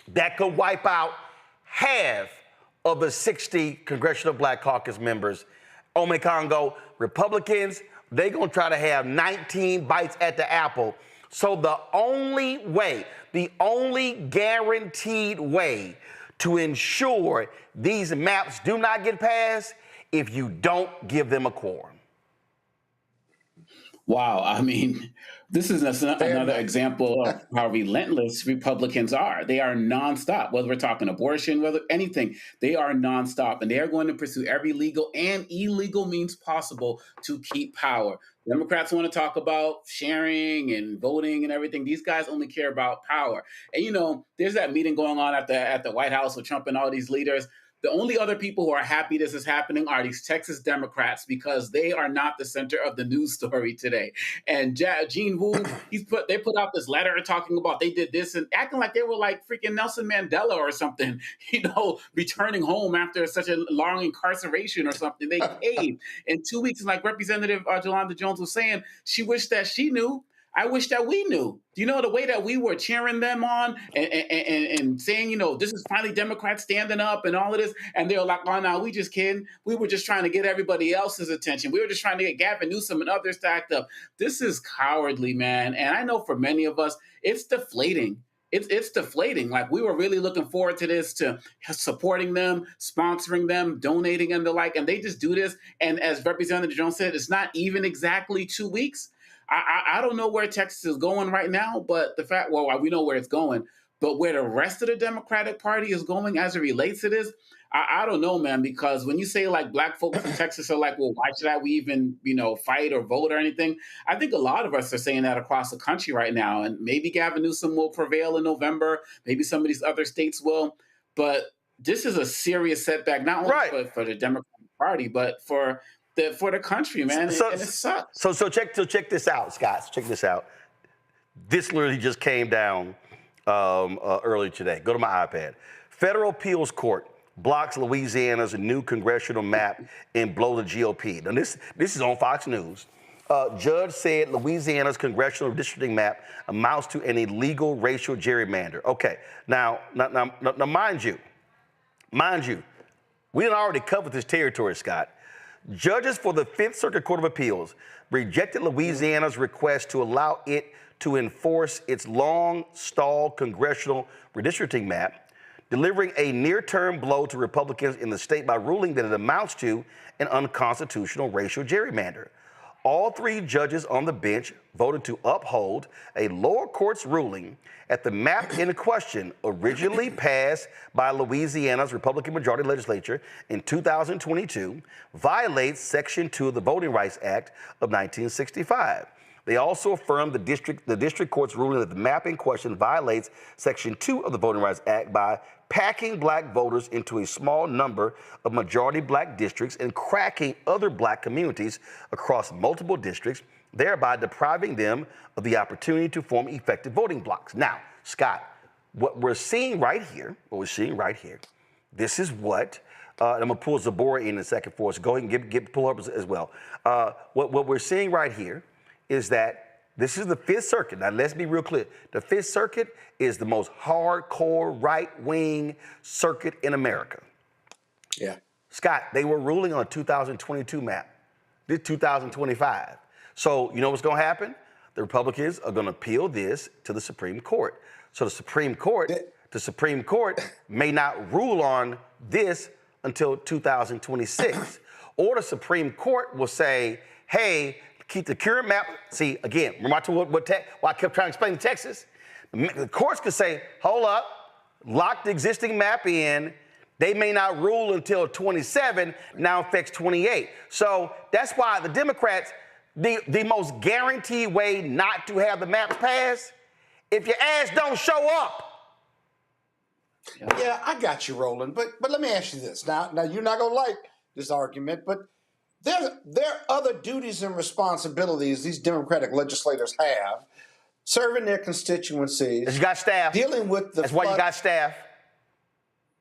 That could wipe out half of the 60 Congressional Black Caucus members. Ome Congo, Republicans, they're gonna try to have 19 bites at the apple. So the only guaranteed way to ensure these maps do not get passed if you don't give them a quorum. Wow, I mean, this is another example of how relentless Republicans are. They are nonstop, whether we're talking abortion, whether anything, they are nonstop, and they are going to pursue every legal and illegal means possible to keep power. Democrats want to talk about sharing and voting and everything. These guys only care about power. And, you know, there's that meeting going on at the White House with Trump and all these leaders. The only other people who are happy this is happening are these Texas Democrats, because they are not the center of the news story today. And Gene Wu, they put out this letter talking about they did this and acting like they were like freaking Nelson Mandela or something, you know, returning home after such a long incarceration or something. They caved in 2 weeks. And like Representative Jolanda Jones was saying, she wished that she knew. I wish that we knew. You know, the way that we were cheering them on and saying, you know, this is finally Democrats standing up and all of this. And they were like, oh, no, we just kidding. We were just trying to get everybody else's attention. We were just trying to get Gavin Newsom and others to act up. This is cowardly, man. And I know for many of us, it's deflating. It's deflating. Like, we were really looking forward to this, to supporting them, sponsoring them, donating and the like. And they just do this. And as Representative Jones said, it's not even exactly 2 weeks. I don't know where Texas is going right now, but we know where it's going, but where the rest of the Democratic Party is going as it relates to this, I don't know, man, because when you say like black folks in Texas are like, well, why should we even, you know, fight or vote or anything? I think a lot of us are saying that across the country right now, and maybe Gavin Newsom will prevail in November. Maybe some of these other states will, but this is a serious setback, not only for the Democratic Party, but for the country, man. And it sucks. So check this out, Scott. Check this out. This literally just came down earlier today. Go to my iPad. Federal Appeals Court blocks Louisiana's new congressional map and blow the GOP. Now this is on Fox News. Judge said Louisiana's congressional redistricting map amounts to an illegal racial gerrymander. Okay, now mind you, we done already covered this territory, Scott. Judges for the Fifth Circuit Court of Appeals rejected Louisiana's request to allow it to enforce its long-stalled congressional redistricting map, delivering a near-term blow to Republicans in the state by ruling that it amounts to an unconstitutional racial gerrymander. All three judges on the bench voted to uphold a lower court's ruling at the map in question, originally passed by Louisiana's Republican majority legislature in 2022, violates Section 2 of the Voting Rights Act of 1965. They also affirmed the district court's ruling that the map in question violates Section 2 of the Voting Rights Act by packing black voters into a small number of majority black districts and cracking other black communities across multiple districts, thereby depriving them of the opportunity to form effective voting blocks. Now, Scott, what we're seeing right here, this is what, I'm gonna pull Zabora in a second for us. Go ahead and pull up as well. What we're seeing right here is that this is the Fifth Circuit. Now, let's be real clear. The Fifth Circuit is the most hardcore right-wing circuit in America. Yeah. Scott, they were ruling on a 2022 map. This 2025. So you know what's going to happen? The Republicans are going to appeal this to the Supreme Court. So the Supreme Court may not rule on this until 2026. Or the Supreme Court will say, hey, keep the current map. See, again, remember why I kept trying to explain to Texas? The courts could say, hold up, lock the existing map in. They may not rule until 27, now affects 28. So that's why the Democrats, the most guaranteed way not to have the maps passed, if your ass don't show up. Yeah, I got you, Roland. But let me ask you this. Now you're not gonna like this argument, but there are other duties and responsibilities these Democratic legislators have, serving their constituencies. You got staff. Dealing with the. That's why you got staff.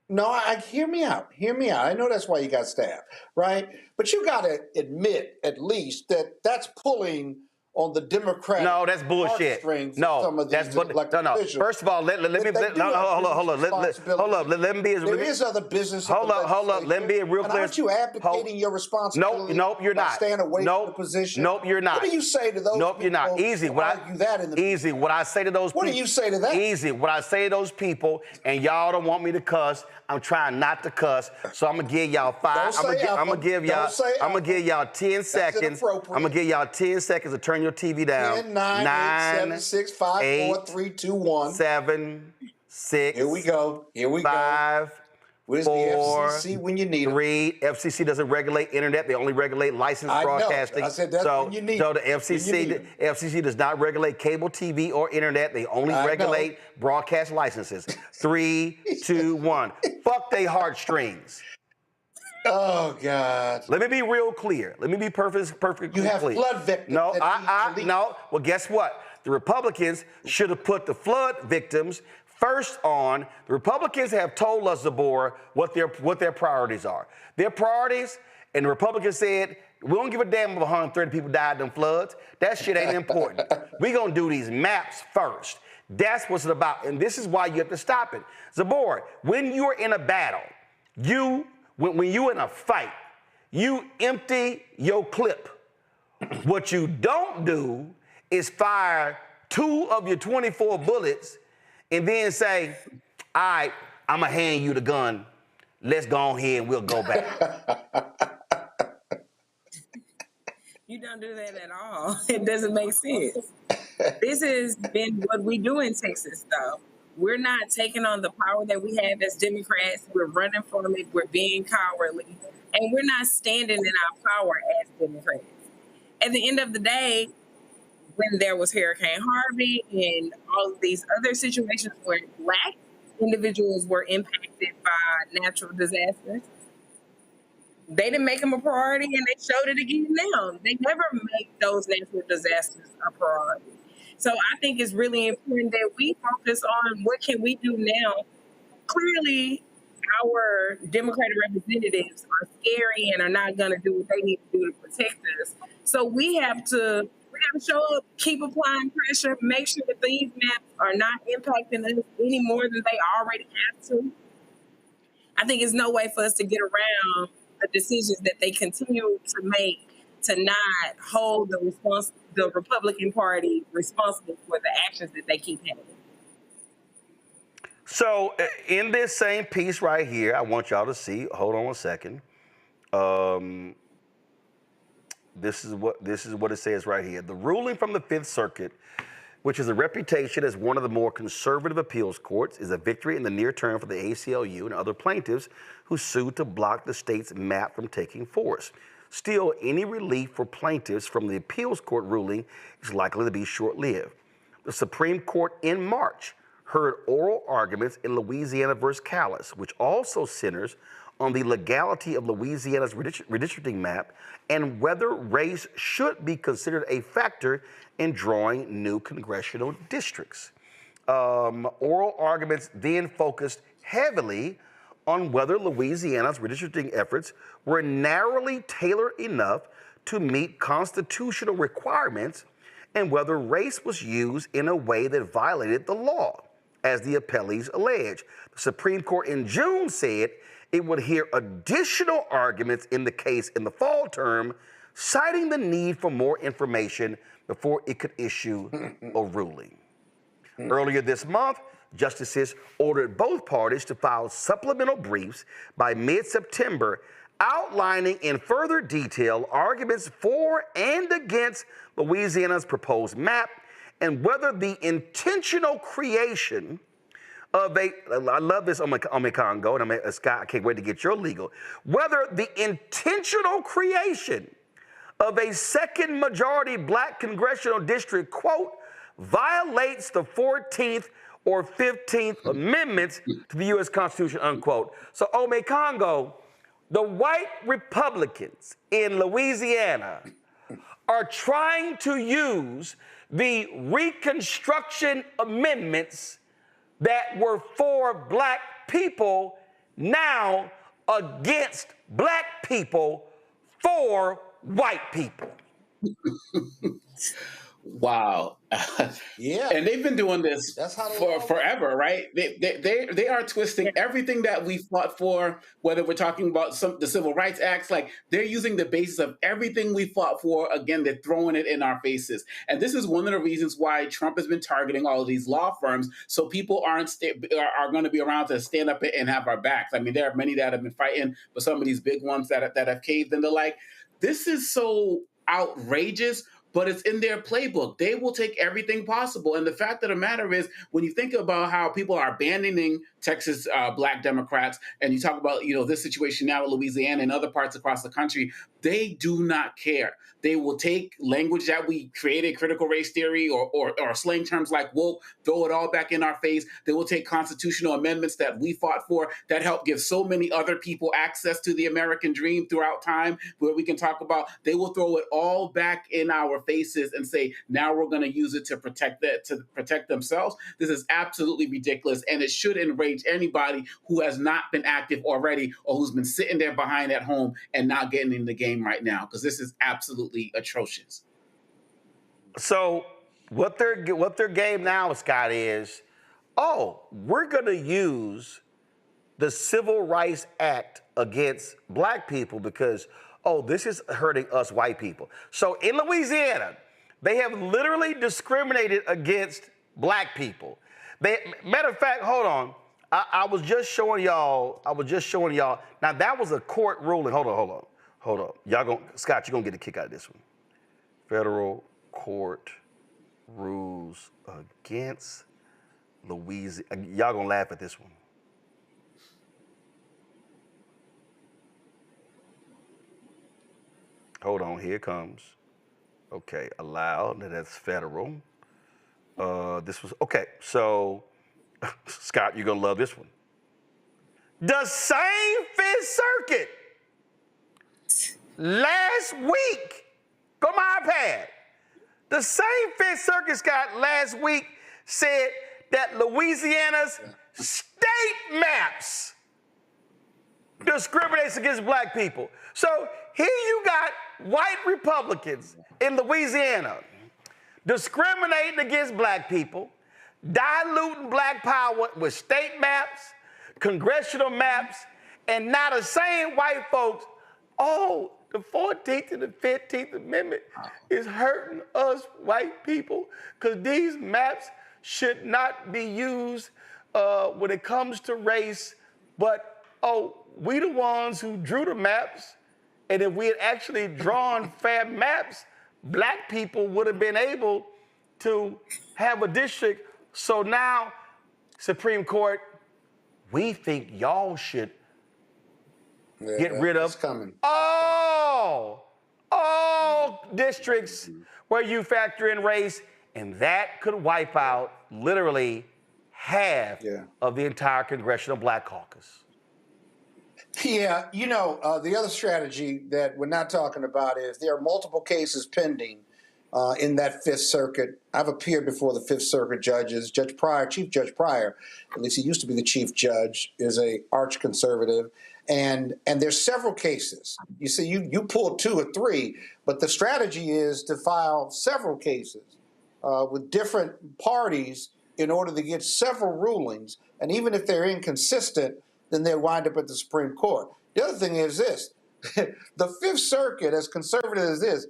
No, hear me out. Hear me out. I know that's why you got staff, right? But you got to admit, at least, that that's pulling on the Democratic. No, that's bullshit. No, that's no. First of all, let me hold up. Let me be as there is other business. Hold up. Let me be real clear. Aren't you abdicating your responsibility? Nope, you're not. Staying away from the position. Nope, you're not. What do you say to those? Nope, you're not. Easy. What I say to those people. What do you say to that? Easy. What I say to those people, and y'all don't want me to cuss. I'm trying not to cuss, so I'm gonna give y'all 5. I'm gonna give y'all 10 seconds. I'm gonna give y'all 10 seconds to turn your TV down. 10, 9, 8, 7, 6, 5, 4, 3, 2, 1. 7, 6. Here we go. 5. Where's 4, the FCC when you need 3. FCC doesn't regulate internet. They only regulate licensed broadcasting. I said that's when you need. So the FCC does not regulate cable TV or internet. They only regulate broadcast licenses. 3, 2, 1. Fuck they heartstrings. Oh God. Let me be real clear. Let me be perfectly clear. You have flood victims. No. Well, guess what? The Republicans should have put the flood victims first on. The Republicans have told us, Zabor, what their priorities are. Their priorities, and the Republicans said, we don't give a damn if 130 people died in them floods. That shit ain't important. We gonna do these maps first. That's what it's about, and this is why you have to stop it. Zabor, when you're in a battle, when you're in a fight, you empty your clip. What you don't do is fire 2 of your 24 bullets and then say, all right, I'm going to hand you the gun. Let's go on here and we'll go back. You don't do that at all. It doesn't make sense. This has been what we do in Texas, though. We're not taking on the power that we have as Democrats. We're running from it. We're being cowardly. And we're not standing in our power as Democrats. At the end of the day, when there was Hurricane Harvey and all of these other situations where Black individuals were impacted by natural disasters, they didn't make them a priority, and they showed it again now. They never make those natural disasters a priority. So I think it's really important that we focus on what can we do now. Clearly, our Democratic representatives are scary and are not going to do what they need to do to protect us. So we have to show up, keep applying pressure, make sure that these maps are not impacting us any more than they already have to. I think there's no way for us to get around the decisions that they continue to make to not hold the Republican Party responsible for the actions that they keep having. So in this same piece right here, I want y'all to see, hold on a second. This is what it says right here. The ruling from the Fifth Circuit, which has a reputation as one of the more conservative appeals courts, is a victory in the near term for the ACLU and other plaintiffs who sued to block the state's map from taking force. Still, any relief for plaintiffs from the appeals court ruling is likely to be short-lived. The Supreme Court in March heard oral arguments in Louisiana versus Callis, which also centers on the legality of Louisiana's redistricting map and whether race should be considered a factor in drawing new congressional districts. Oral arguments then focused heavily on whether Louisiana's redistricting efforts were narrowly tailored enough to meet constitutional requirements and whether race was used in a way that violated the law, as the appellees allege. The Supreme Court in June said it would hear additional arguments in the case in the fall term, citing the need for more information before it could issue a ruling. Earlier this month, justices ordered both parties to file supplemental briefs by mid-September outlining in further detail arguments for and against Louisiana's proposed map and whether the intentional creation of a, I love this, Congo, and Scott, I can't wait to get your legal, whether the intentional creation of a second majority black congressional district, quote, violates the 14th or 15th amendments to the U.S. Constitution, unquote. So, Congo, the white Republicans in Louisiana are trying to use the Reconstruction amendments that were for black people now against black people for white people. Wow. Yeah. And they've been doing this for forever, right? They are twisting everything that we fought for, whether we're talking about the Civil Rights Acts, like they're using the basis of everything we fought for. Again, they're throwing it in our faces. And this is one of the reasons why Trump has been targeting all of these law firms, so people are going to be around to stand up and have our backs. I mean, there are many that have been fighting, but some of these big ones that have caved in, they're like, this is so outrageous, but it's in their playbook. They will take everything possible. And the fact of the matter is, when you think about how people are abandoning Texas black Democrats, and you talk about, this situation now in Louisiana and other parts across the country, they do not care. They will take language that we created, critical race theory, or slang terms like woke, throw it all back in our face. They will take constitutional amendments that we fought for that help give so many other people access to the American dream throughout time, where we can talk about, they will throw it all back in our faces and say, now we're going to use it to protect themselves. This is absolutely ridiculous, and it should enrage anybody who has not been active already, or who's been sitting there behind at home and not getting in the game right now, because this is absolutely atrocious. So what their game now, Scott, is, we're going to use the Civil Rights Act against black people because, this is hurting us white people. So in Louisiana, they have literally discriminated against black people. Matter of fact, hold on. I was just showing y'all. Now, that was a court ruling. Hold on. Scott, you're going to get a kick out of this one. Federal court rules against Louisiana. Y'all going to laugh at this one. Hold on, here it comes. Okay, allowed, that's federal. So, Scott, you're gonna love this one. The same Fifth Circuit last week, go my iPad. The same Fifth Circuit, Scott, last week said that Louisiana's state maps discriminates against black people. So here you got white Republicans in Louisiana discriminating against black people, diluting black power with state maps, congressional maps, and now the same white folks, the 14th and the 15th Amendment is hurting us white people because these maps should not be used when it comes to race, but, we the ones who drew the maps, and if we had actually drawn fair maps, black people would have been able to have a district. So now, Supreme Court, we think y'all should get rid of all districts where you factor in race, and that could wipe out literally half of the entire Congressional Black Caucus. Yeah, the other strategy that we're not talking about is there are multiple cases pending in that Fifth Circuit. I've appeared before the Fifth Circuit judges. Chief Judge Pryor, at least he used to be the chief judge, is a arch conservative. And there's several cases. You see, you pulled 2 or 3, but the strategy is to file several cases with different parties in order to get several rulings. And even if they're inconsistent, then they wind up at the Supreme Court. The other thing is this. The Fifth Circuit, as conservative as this,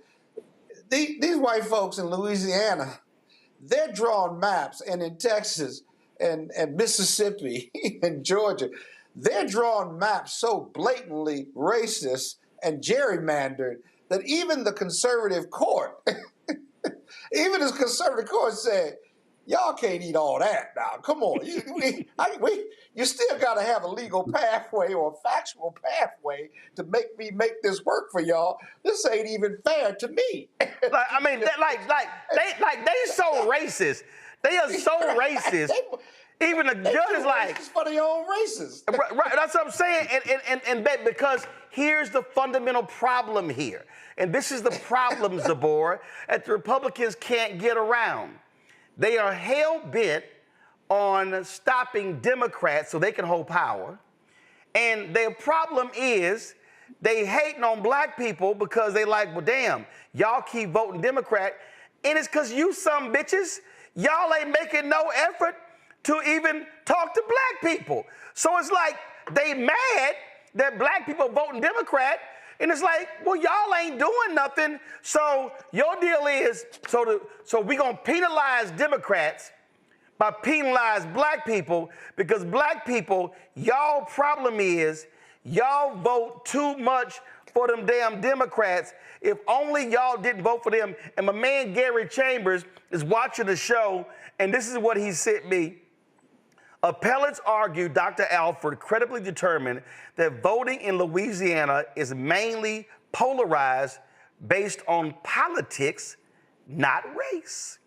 these white folks in Louisiana, they're drawing maps, and in Texas and Mississippi and Georgia, they're drawing maps so blatantly racist and gerrymandered that even the conservative court Even as conservative court said, y'all can't eat all that now. Come on. You still got to have a legal pathway or a factual pathway to make me make this work for y'all. This ain't even fair to me. Like, I mean, they so racist. They are so racist. Even the judge is like, for their own races. Right, that's what I'm saying. And because here's the fundamental problem here. And this is the problem, Zabor, that the Republicans can't get around. They are hell-bent on stopping Democrats so they can hold power. And their problem is they hating on black people because they like, well, damn, y'all keep voting Democrat. And it's because you some bitches, y'all ain't making no effort to even talk to black people. So it's like they mad that black people voting Democrat, and it's like, well, y'all ain't doing nothing. So your deal is, so we gonna penalize Democrats by penalize black people, because black people, y'all problem is y'all vote too much for them damn Democrats. If only y'all didn't vote for them. And my man Gary Chambers is watching the show, and this is what he sent me. Appellants argue Dr. Alford credibly determined that voting in Louisiana is mainly polarized based on politics, not race.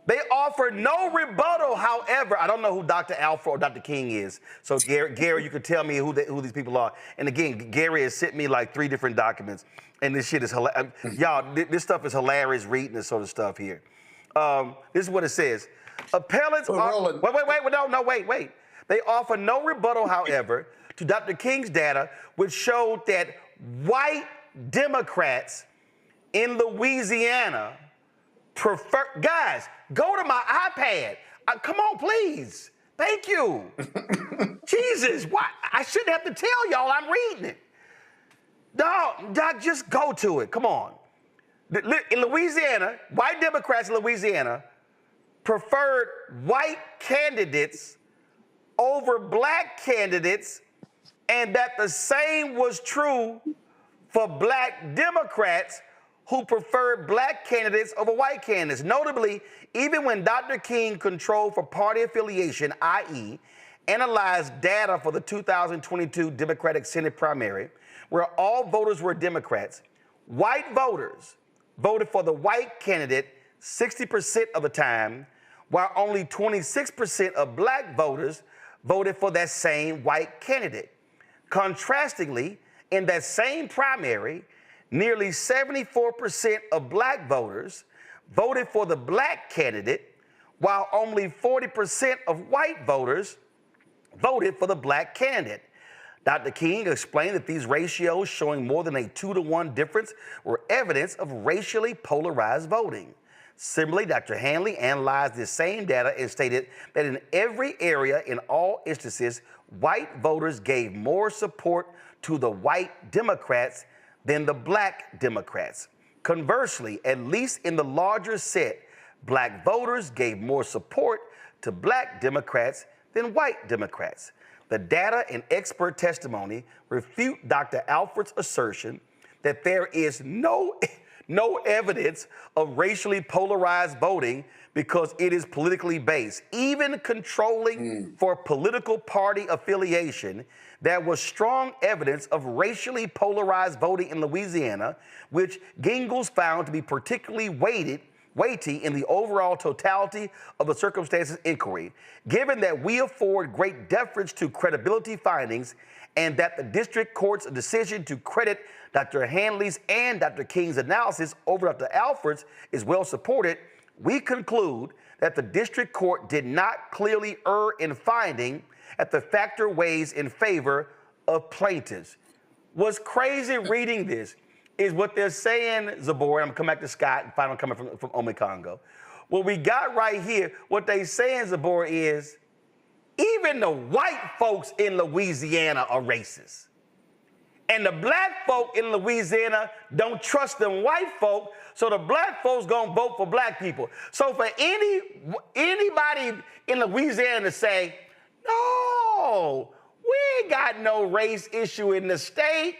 They offer no rebuttal, however. I don't know who Dr. Alford or Dr. King is. So, Gary, you could tell me who these people are. And again, Gary has sent me like 3 different documents. And this shit is hilarious. Y'all, this stuff is hilarious reading this sort of stuff here. This is what it says. Appellants wait. They offer no rebuttal, however, to Dr. King's data, which showed that white Democrats in Louisiana prefer. Guys, go to my iPad. Come on, please. Thank you. Jesus, why? I shouldn't have to tell y'all I'm reading it. Doc, just go to it. Come on. In Louisiana, white Democrats in Louisiana preferred white candidates over black candidates, and that the same was true for black Democrats who preferred black candidates over white candidates. Notably, even when Dr. King controlled for party affiliation, i.e., analyzed data for the 2022 Democratic Senate primary, where all voters were Democrats, white voters voted for the white candidate 60% of the time, while only 26% of black voters voted for that same white candidate. Contrastingly, in that same primary, nearly 74% of black voters voted for the black candidate, while only 40% of white voters voted for the black candidate. Dr. King explained that these ratios showing more than a 2-to-1 difference were evidence of racially polarized voting. Similarly, Dr. Hanley analyzed this same data and stated that in every area, in all instances, white voters gave more support to the white Democrats than the black Democrats. Conversely, at least in the larger set, black voters gave more support to black Democrats than white Democrats. The data and expert testimony refute Dr. Alford's assertion that there is no evidence of racially polarized voting because it is politically based. Even controlling for political party affiliation, there was strong evidence of racially polarized voting in Louisiana, which Gingles found to be particularly weighty in the overall totality of the circumstances inquiry. Given that we afford great deference to credibility findings and that the district court's decision to credit Dr. Hanley's and Dr. King's analysis over Dr. Alford's is well supported, we conclude that the district court did not clearly err in finding that the factor weighs in favor of plaintiffs. What's crazy reading this is what they're saying, Zabor, and I'm gonna come back to Scott and finally coming from Ome Congo. What we got right here, what they saying, Zabor, is even the white folks in Louisiana are racist. And the black folk in Louisiana don't trust them white folk, so the black folks gonna vote for black people. So for anybody in Louisiana to say, no, we ain't got no race issue in the state,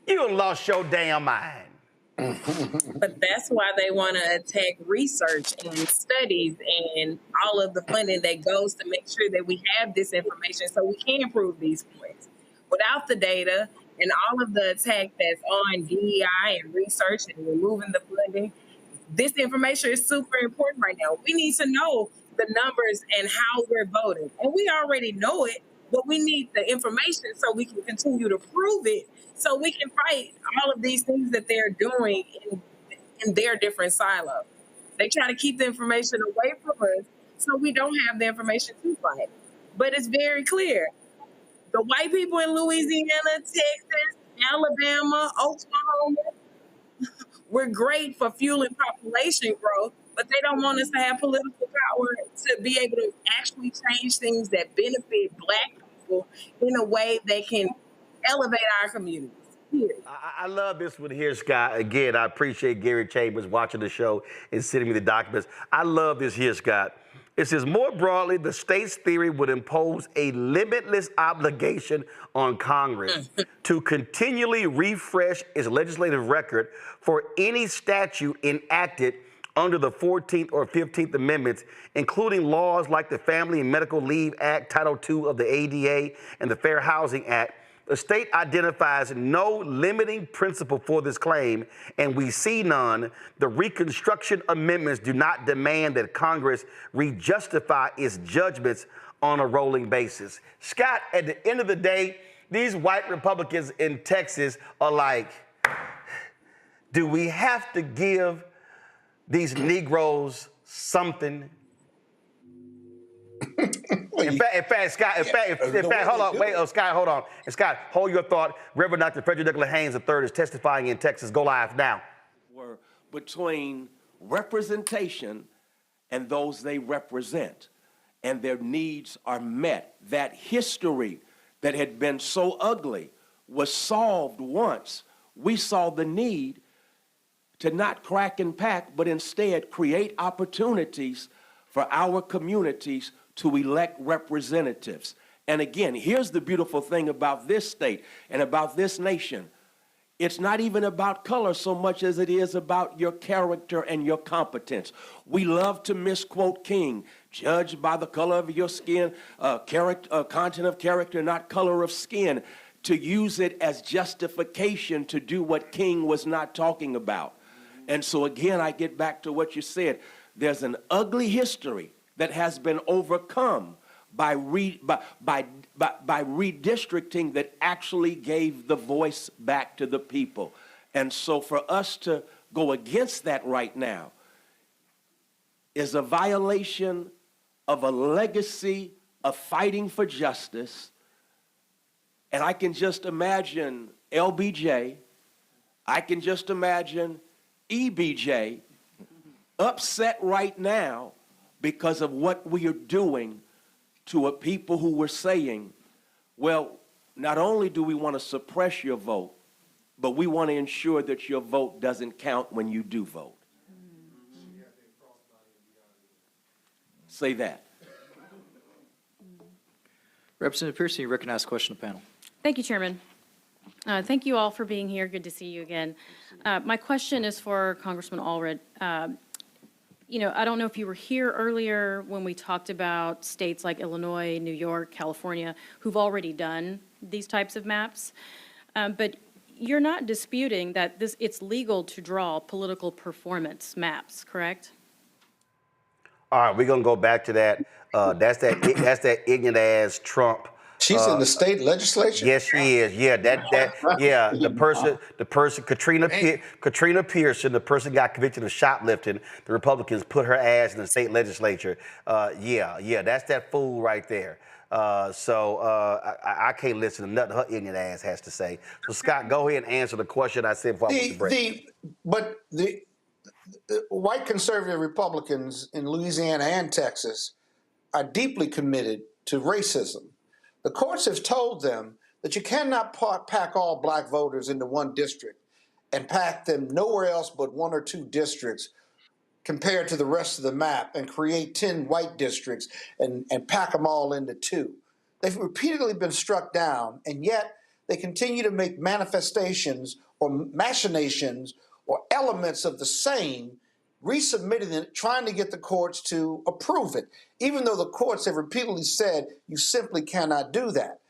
you done lost your damn mind. But that's why they want to attack research and studies and all of the funding that goes to make sure that we have this information so we can prove these points. Without the data and all of the attack that's on DEI and research and removing the funding, this information is super important right now. We need to know the numbers and how we're voting. And we already know it, but we need the information so we can continue to prove it, so we can fight all of these things that they're doing in their different silos. They try to keep the information away from us so we don't have the information to fight. But it's very clear. The white people in Louisiana, Texas, Alabama, Oklahoma, we're great for fueling population growth, but they don't want us to have political power to be able to actually change things that benefit Black people in a way that can elevate our communities. I love this one here, Scott. Again, I appreciate Gary Chambers watching the show and sending me the documents. I love this here, Scott. It says, more broadly, the state's theory would impose a limitless obligation on Congress to continually refresh its legislative record for any statute enacted under the 14th or 15th Amendments, including laws like the Family and Medical Leave Act, Title II of the ADA, and the Fair Housing Act. The state identifies no limiting principle for this claim, and we see none. The Reconstruction Amendments do not demand that Congress re-justify its judgments on a rolling basis. Scott, at the end of the day, these white Republicans in Texas are like, do we have to give these Negroes something? In fact, Scott, hold on, wait, Scott, hold on. And Scott, hold your thought. Reverend Dr. Frederick Douglass Haynes III is testifying in Texas. Go live now. Were between representation and those they represent, and their needs are met. That history that had been so ugly was solved once we saw the need to not crack and pack, but instead create opportunities for our communities to elect representatives. And again, here's the beautiful thing about this state and about this nation. It's not even about color so much as it is about your character and your competence. We love to misquote King, judged by the color of your skin, content of character, not color of skin, to use it as justification to do what King was not talking about. And so again, I get back to what you said. There's an ugly history that has been overcome by redistricting that actually gave the voice back to the people. And so for us to go against that right now is a violation of a legacy of fighting for justice. And I can just imagine LBJ, I can just imagine EBJ upset right now because of what we are doing to a people who were saying, well, not only do we want to suppress your vote, but we want to ensure that your vote doesn't count when you do vote. Say that. Representative Pearson, you recognize the question of the panel. Thank you, Chairman. Thank you all for being here. Good to see you again. My question is for Congressman Allred. You know, I don't know if you were here earlier when we talked about states like Illinois, New York, California, who've already done these types of maps. But you're not disputing that it's legal to draw political performance maps, correct? All right, we're gonna go back to that. That's that ignorant ass Trump. She's in the state legislature? Yes, she is. Yeah, the person, Katrina Pearson, the person got convicted of shoplifting. The Republicans put her ass in the state legislature. That's that fool right there. I can't listen to nothing her ignorant ass has to say. So Scott, go ahead and answer the question I said before I went to break. The white conservative Republicans in Louisiana and Texas are deeply committed to racism. The courts have told them that you cannot pack all black voters into one district and pack them nowhere else but one or two districts compared to the rest of the map and create 10 white districts and pack them all into two. They've repeatedly been struck down, and yet they continue to make manifestations or machinations or elements of the same, resubmitting it, trying to get the courts to approve it, even though the courts have repeatedly said you simply cannot do that.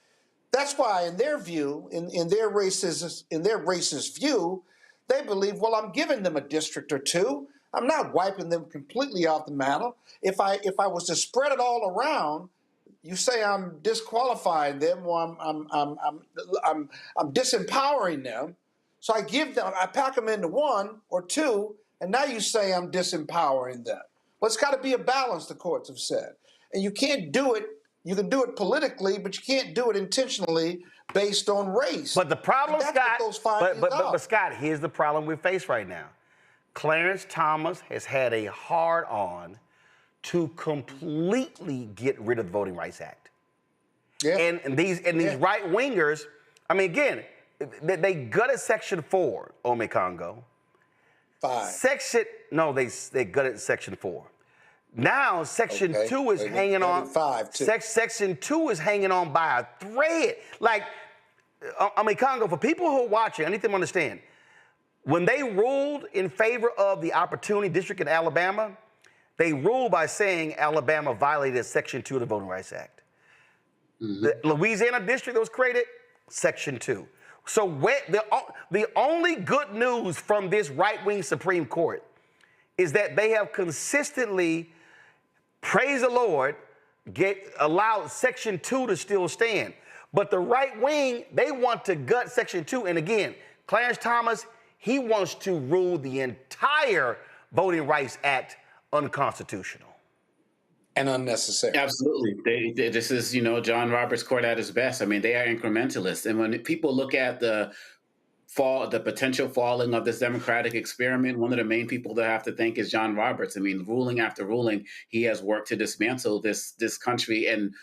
That's why, in their view, in their racist view, they believe, well, I'm giving them a district or two. I'm not wiping them completely off the map. If I was to spread it all around, you say I'm disqualifying them, or I'm disempowering them. So I pack them into one or two, and now you say I'm disempowering them. Well, it's got to be a balance, the courts have said, and you can't do it. You can do it politically, but you can't do it intentionally based on race. But the problem, Scott, but Scott, here's the problem we face right now. Clarence Thomas has had a hard-on to completely get rid of the Voting Rights Act. Yeah. And these right-wingers, I mean, again, they gutted Section 4, Ome Congo. 5. They gutted Section 4. Now Section 2 is hanging on. 5 too. Section 2 is hanging on by a thread. Like, I mean, Congo, for people who are watching, I need them to understand, when they ruled in favor of the Opportunity District in Alabama, they ruled by saying Alabama violated Section 2 of the Voting Rights Act. Mm-hmm. The Louisiana district that was created, Section 2. So the only good news from this right-wing Supreme Court is that they have consistently, praise the Lord, allowed Section 2 to still stand. But the right wing, they want to gut Section 2. And again, Clarence Thomas, he wants to rule the entire Voting Rights Act unconstitutional. And unnecessary. Absolutely. This is, John Roberts' court at his best. I mean, they are incrementalists. And when people look at the potential falling of this democratic experiment, one of the main people that I have to thank is John Roberts. I mean, ruling after ruling, he has worked to dismantle this country, and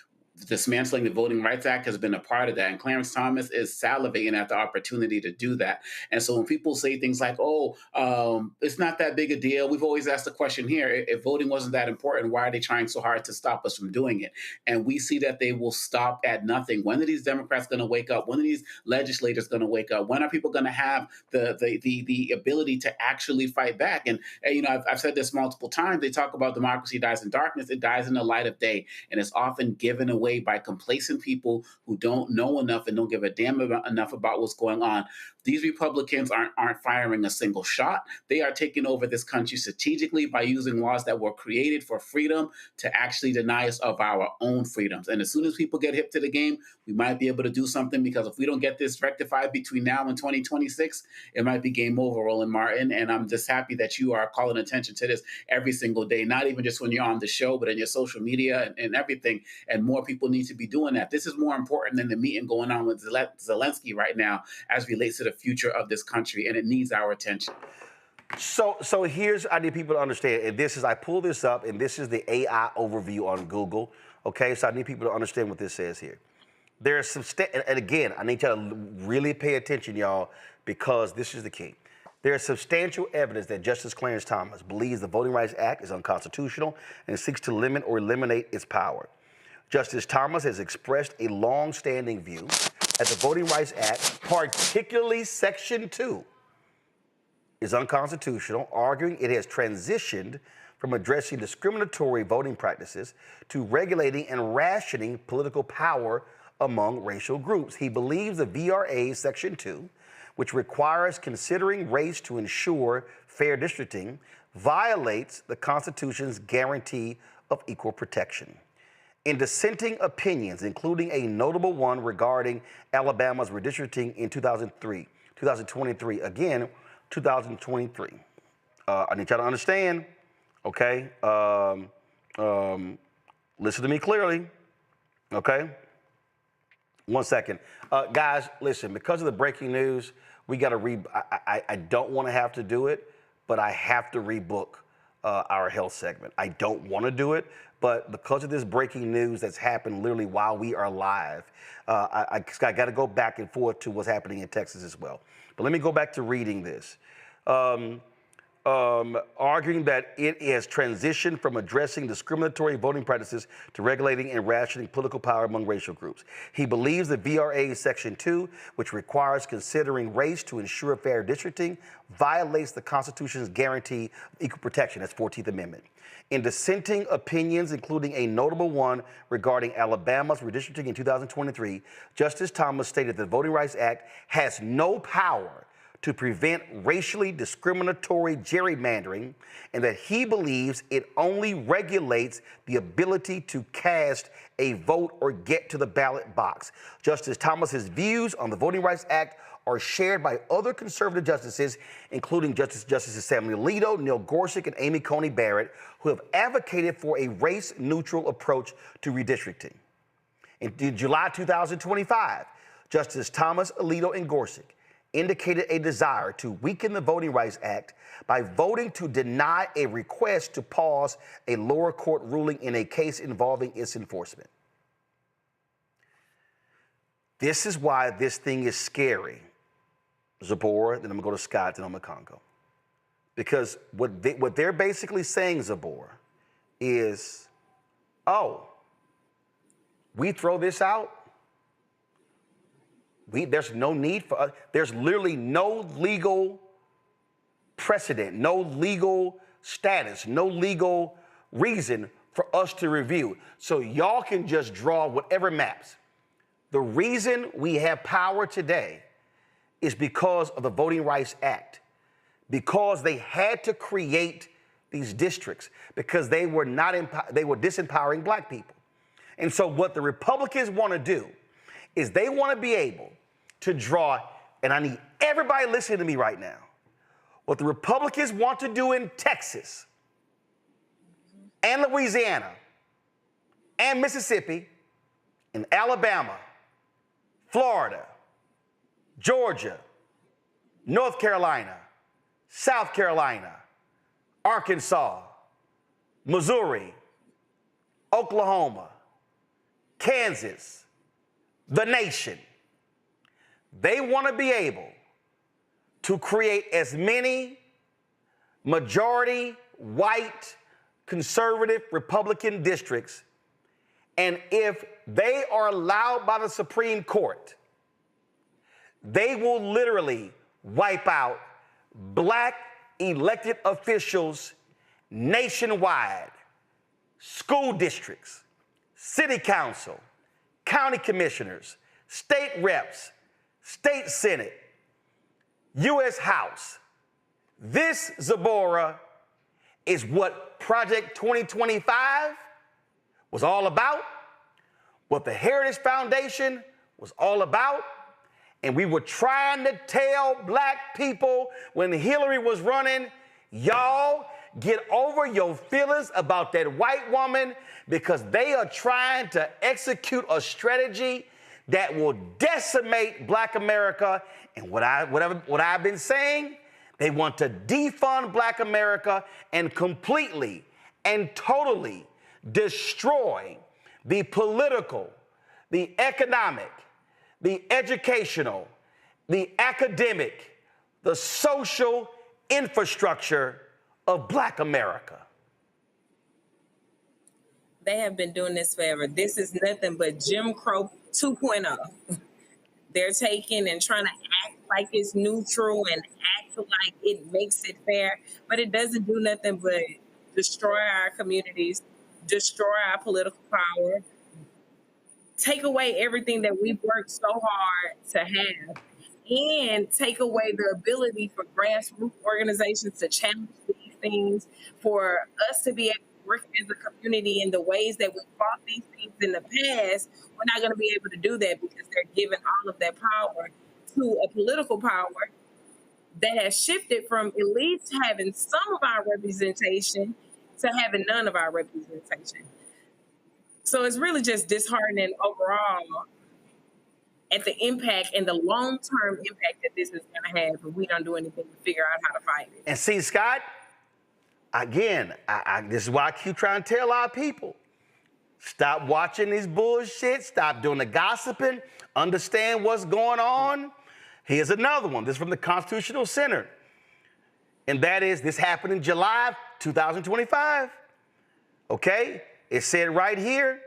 dismantling the Voting Rights Act has been a part of that. And Clarence Thomas is salivating at the opportunity to do that. And so when people say things like, it's not that big a deal, we've always asked the question here, if voting wasn't that important, why are they trying so hard to stop us from doing it? And we see that they will stop at nothing. When are these Democrats going to wake up? When are these legislators going to wake up? When are people going to have the ability to actually fight back? And I've said this multiple times. They talk about democracy dies in darkness. It dies in the light of day. And it's often given away by complacent people who don't know enough and don't give a damn enough about what's going on. These Republicans aren't firing a single shot. They are taking over this country strategically by using laws that were created for freedom to actually deny us of our own freedoms. And as soon as people get hip to the game, we might be able to do something, because if we don't get this rectified between now and 2026, it might be game over, Roland Martin. And I'm just happy that you are calling attention to this every single day, not even just when you're on the show, but in your social media and everything. And more people need to be doing that. This is more important than the meeting going on with Zelensky right now as relates to the future of this country, and it needs our attention. So here's, I need people to understand, and I pull this up, and this is the AI overview on Google, okay? So I need people to understand what this says here. There's some, and again, I need you to really pay attention, y'all, because this is the key. There is substantial evidence that Justice Clarence Thomas believes the Voting Rights Act is unconstitutional and seeks to limit or eliminate its power. Justice Thomas has expressed a long-standing view that the Voting Rights Act, particularly Section 2, is unconstitutional, arguing it has transitioned from addressing discriminatory voting practices to regulating and rationing political power among racial groups. He believes the VRA Section 2, which requires considering race to ensure fair districting, violates the Constitution's guarantee of equal protection. In dissenting opinions, including a notable one regarding Alabama's redistricting in 2023, again, 2023. I need y'all to understand, okay? Listen to me clearly, okay? 1 second. Guys, listen, because of the breaking news, we got to I don't want to have to do it, but I have to rebook our health segment. I don't want to do it, but because of this breaking news that's happened literally while we are live, I got to go back and forth to what's happening in Texas as well. But let me go back to reading this. arguing that it has transitioned from addressing discriminatory voting practices to regulating and rationing political power among racial groups. He believes that VRA Section 2, which requires considering race to ensure fair districting, violates the Constitution's guarantee of equal protection. That's 14th Amendment. In dissenting opinions, including a notable one regarding Alabama's redistricting in 2023, Justice Thomas stated the Voting Rights Act has no power to prevent racially discriminatory gerrymandering, and that he believes it only regulates the ability to cast a vote or get to the ballot box. Justice Thomas's views on the Voting Rights Act are shared by other conservative justices, including Justices Samuel Alito, Neil Gorsuch, and Amy Coney Barrett, who have advocated for a race-neutral approach to redistricting. In July 2025, Justice Thomas, Alito, and Gorsuch indicated a desire to weaken the Voting Rights Act by voting to deny a request to pause a lower court ruling in a case involving its enforcement. This is why this thing is scary. Zabora, then I'm gonna go to Scott, then I'm gonna Congo. Because what they're basically saying, Zabora, is, oh, we throw this out, there's no need for us. There's literally no legal precedent, no legal status, no legal reason for us to review. So y'all can just draw whatever maps. The reason we have power today is because of the Voting Rights Act, because they had to create these districts, because they were disempowering black people. And so what the Republicans want to do is they want to be able to draw, and I need everybody listening to me right now, what the Republicans want to do in Texas and Louisiana and Mississippi and Alabama, Florida, Georgia, North Carolina, South Carolina, Arkansas, Missouri, Oklahoma, Kansas, the nation. They want to be able to create as many majority white conservative Republican districts, and if they are allowed by the Supreme Court, they will literally wipe out black elected officials nationwide, school districts, city council, county commissioners, state reps, state senate, U.S. House. This, Zabora, is what Project 2025 was all about, what the Heritage Foundation was all about. And we were trying to tell black people when Hillary was running, y'all get over your feelings about that white woman, because they are trying to execute a strategy that will decimate black America. And what I've been saying, they want to defund black America and completely and totally destroy the political, the economic, the educational, the academic, the social infrastructure of black America. They have been doing this forever. This is nothing but Jim Crow 2.0. They're taking and trying to act like it's neutral and act like it makes it fair, but it doesn't do nothing but destroy our communities, destroy our political power, take away everything that we've worked so hard to have, and take away the ability for grassroots organizations to challenge these things, for us to be able to work as a community in the ways that we fought these things in the past. We're not going to be able to do that because they're giving all of that power to a political power that has shifted from at least having some of our representation to having none of our representation. So it's really just disheartening overall at the impact and the long-term impact that this is going to have if we don't do anything to figure out how to fight it. And see, Scott, again, this is why I keep trying to tell our people, stop watching this bullshit, stop doing the gossiping, understand what's going on. Here's another one. This is from the Constitutional Center. And that is, this happened in July 2025. Okay? It said right here,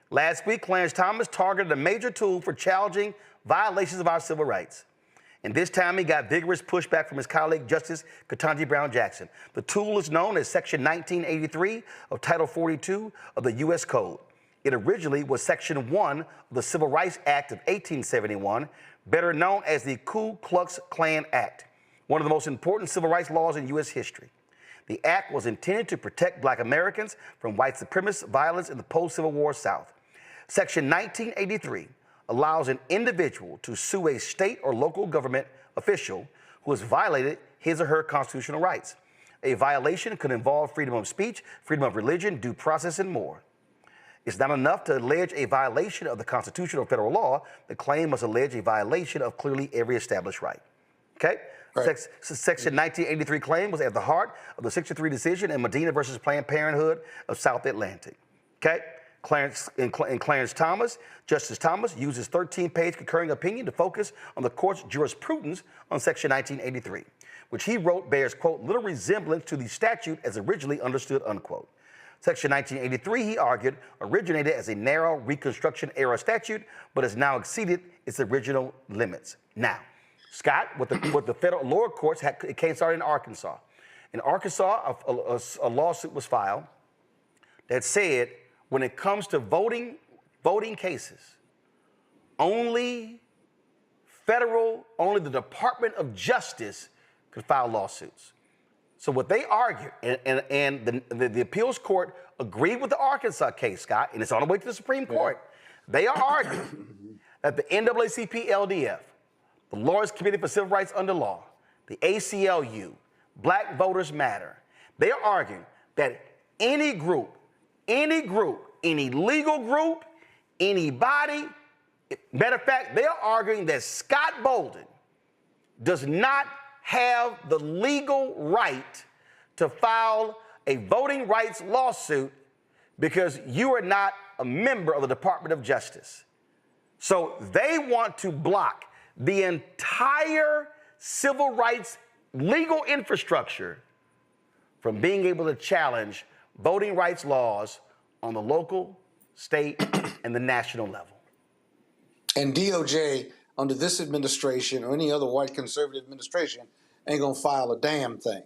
last week, Clarence Thomas targeted a major tool for challenging violations of our civil rights. And this time he got vigorous pushback from his colleague, Justice Ketanji Brown Jackson. The tool is known as Section 1983 of Title 42 of the U.S. Code. It originally was Section 1 of the Civil Rights Act of 1871, better known as the Ku Klux Klan Act, one of the most important civil rights laws in U.S. history. The act was intended to protect Black Americans from white supremacist violence in the post-Civil War South. Section 1983 allows an individual to sue a state or local government official who has violated his or her constitutional rights. A violation could involve freedom of speech, freedom of religion, due process, and more. It's not enough to allege a violation of the Constitution or federal law. The claim must allege a violation of clearly every established right. Okay? Right. Section 1983 claim was at the heart of the 63 decision in Medina versus Planned Parenthood of South Atlantic. Okay? Clarence Thomas, Justice Thomas, used his 13-page concurring opinion to focus on the court's jurisprudence on Section 1983, which he wrote bears, quote, little resemblance to the statute as originally understood, unquote. Section 1983, he argued, originated as a narrow Reconstruction-era statute, but has now exceeded its original limits. Now, Scott, what the federal lower courts had, it came started in Arkansas. In Arkansas, a lawsuit was filed that said, when it comes to voting cases, only the Department of Justice could file lawsuits. So what they argued, and the appeals court agreed with the Arkansas case, Scott, and it's on the way to the Supreme Court. They are arguing that the NAACP LDF, the Lawyers Committee for Civil Rights Under Law, the ACLU, Black Voters Matter, they are arguing that any group, any legal group, anybody, matter of fact, they are arguing that Scott Bolden does not have the legal right to file a voting rights lawsuit because you are not a member of the Department of Justice. So they want to block the entire civil rights legal infrastructure from being able to challenge voting rights laws on the local, state, and the national level. And DOJ, under this administration or any other white conservative administration, ain't gonna file a damn thing.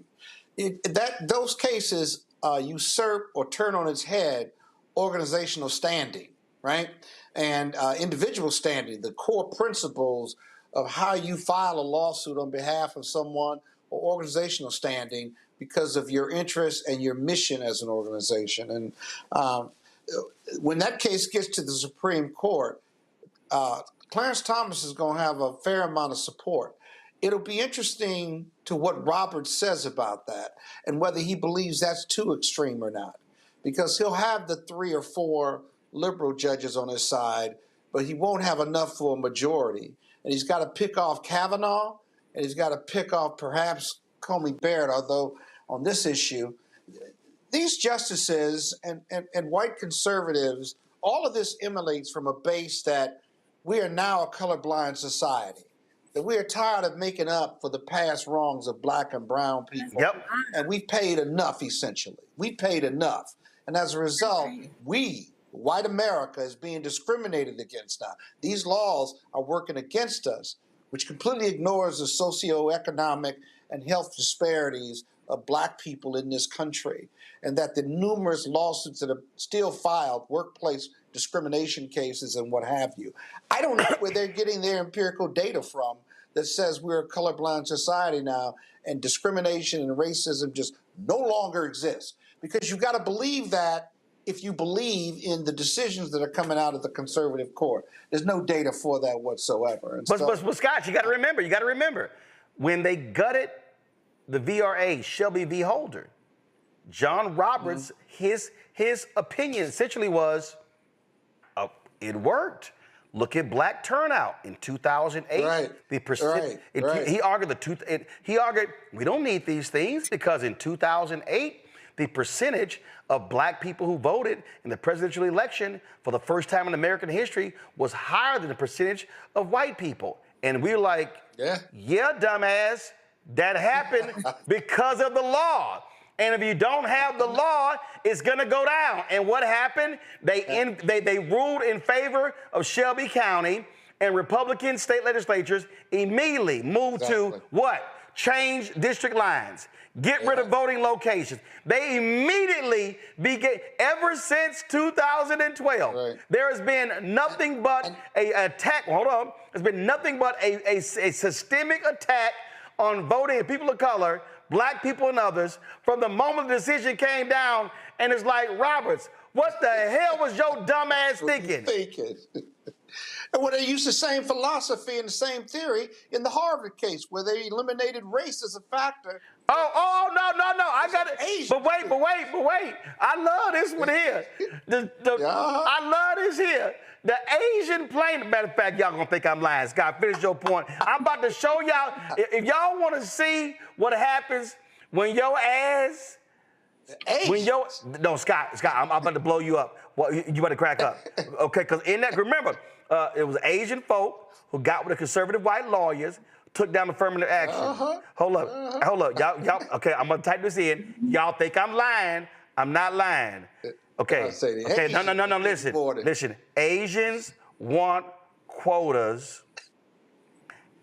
Those cases usurp or turn on its head organizational standing, right? And individual standing, the core principles of how you file a lawsuit on behalf of someone, or organizational standing because of your interest and your mission as an organization. And when that case gets to the Supreme Court, Clarence Thomas is going to have a fair amount of support. It'll be interesting to what Roberts says about that and whether he believes that's too extreme or not, because he'll have the 3 or 4 liberal judges on his side, but he won't have enough for a majority. And he's got to pick off Kavanaugh, and he's got to pick off perhaps Comey Barrett, although on this issue, these justices and white conservatives, all of this emanates from a base that we are now a colorblind society, that we are tired of making up for the past wrongs of black and brown people. Yep. And we've paid enough, essentially. We paid enough. And as a result, white America, is being discriminated against now. These laws are working against us, which completely ignores the socioeconomic and health disparities of black people in this country, and that the numerous lawsuits that are still filed, workplace discrimination cases and what have you. I don't know where they're getting their empirical data from that says we're a colorblind society now and discrimination and racism just no longer exists. Because you've got to believe that if you believe in the decisions that are coming out of the conservative court. There's no data for that whatsoever. And but Scott, you got to remember, when they gutted the VRA, Shelby v. Holder, John Roberts, his opinion essentially was, it worked. Look at black turnout in 2008. Right. He argued we don't need these things because in 2008, the percentage of black people who voted in the presidential election for the first time in American history was higher than the percentage of white people. And we're like, yeah, dumbass, That happened because of the law. And if you don't have the law, it's going to go down. And what happened? They ruled in favor of Shelby County, and Republican state legislatures immediately moved to what? Change district lines. Get rid of voting locations. They immediately began, ever since 2012, there has been nothing but an attack. Hold on. There's been nothing but a systemic attack on voting of people of color, black people and others, from the moment the decision came down. And it's like, Roberts, what the hell was your dumb ass thinking? And well, they used the same philosophy and the same theory in the Harvard case, where they eliminated race as a factor. No, I got it. But wait. I love this one here. I love this here. The Asian plaintiff, matter of fact, y'all gonna think I'm lying. Scott, finish your point. I'm about to show y'all, if y'all wanna see what happens when your ass, Scott, I'm about to blow you up. Well, you better crack up. Okay, because in that, remember, it was Asian folk who got with the conservative white lawyers, took down affirmative action. Hold up. Y'all, okay, I'm gonna type this in. Y'all think I'm lying. I'm not lying. Okay, no, listen. Asians want quotas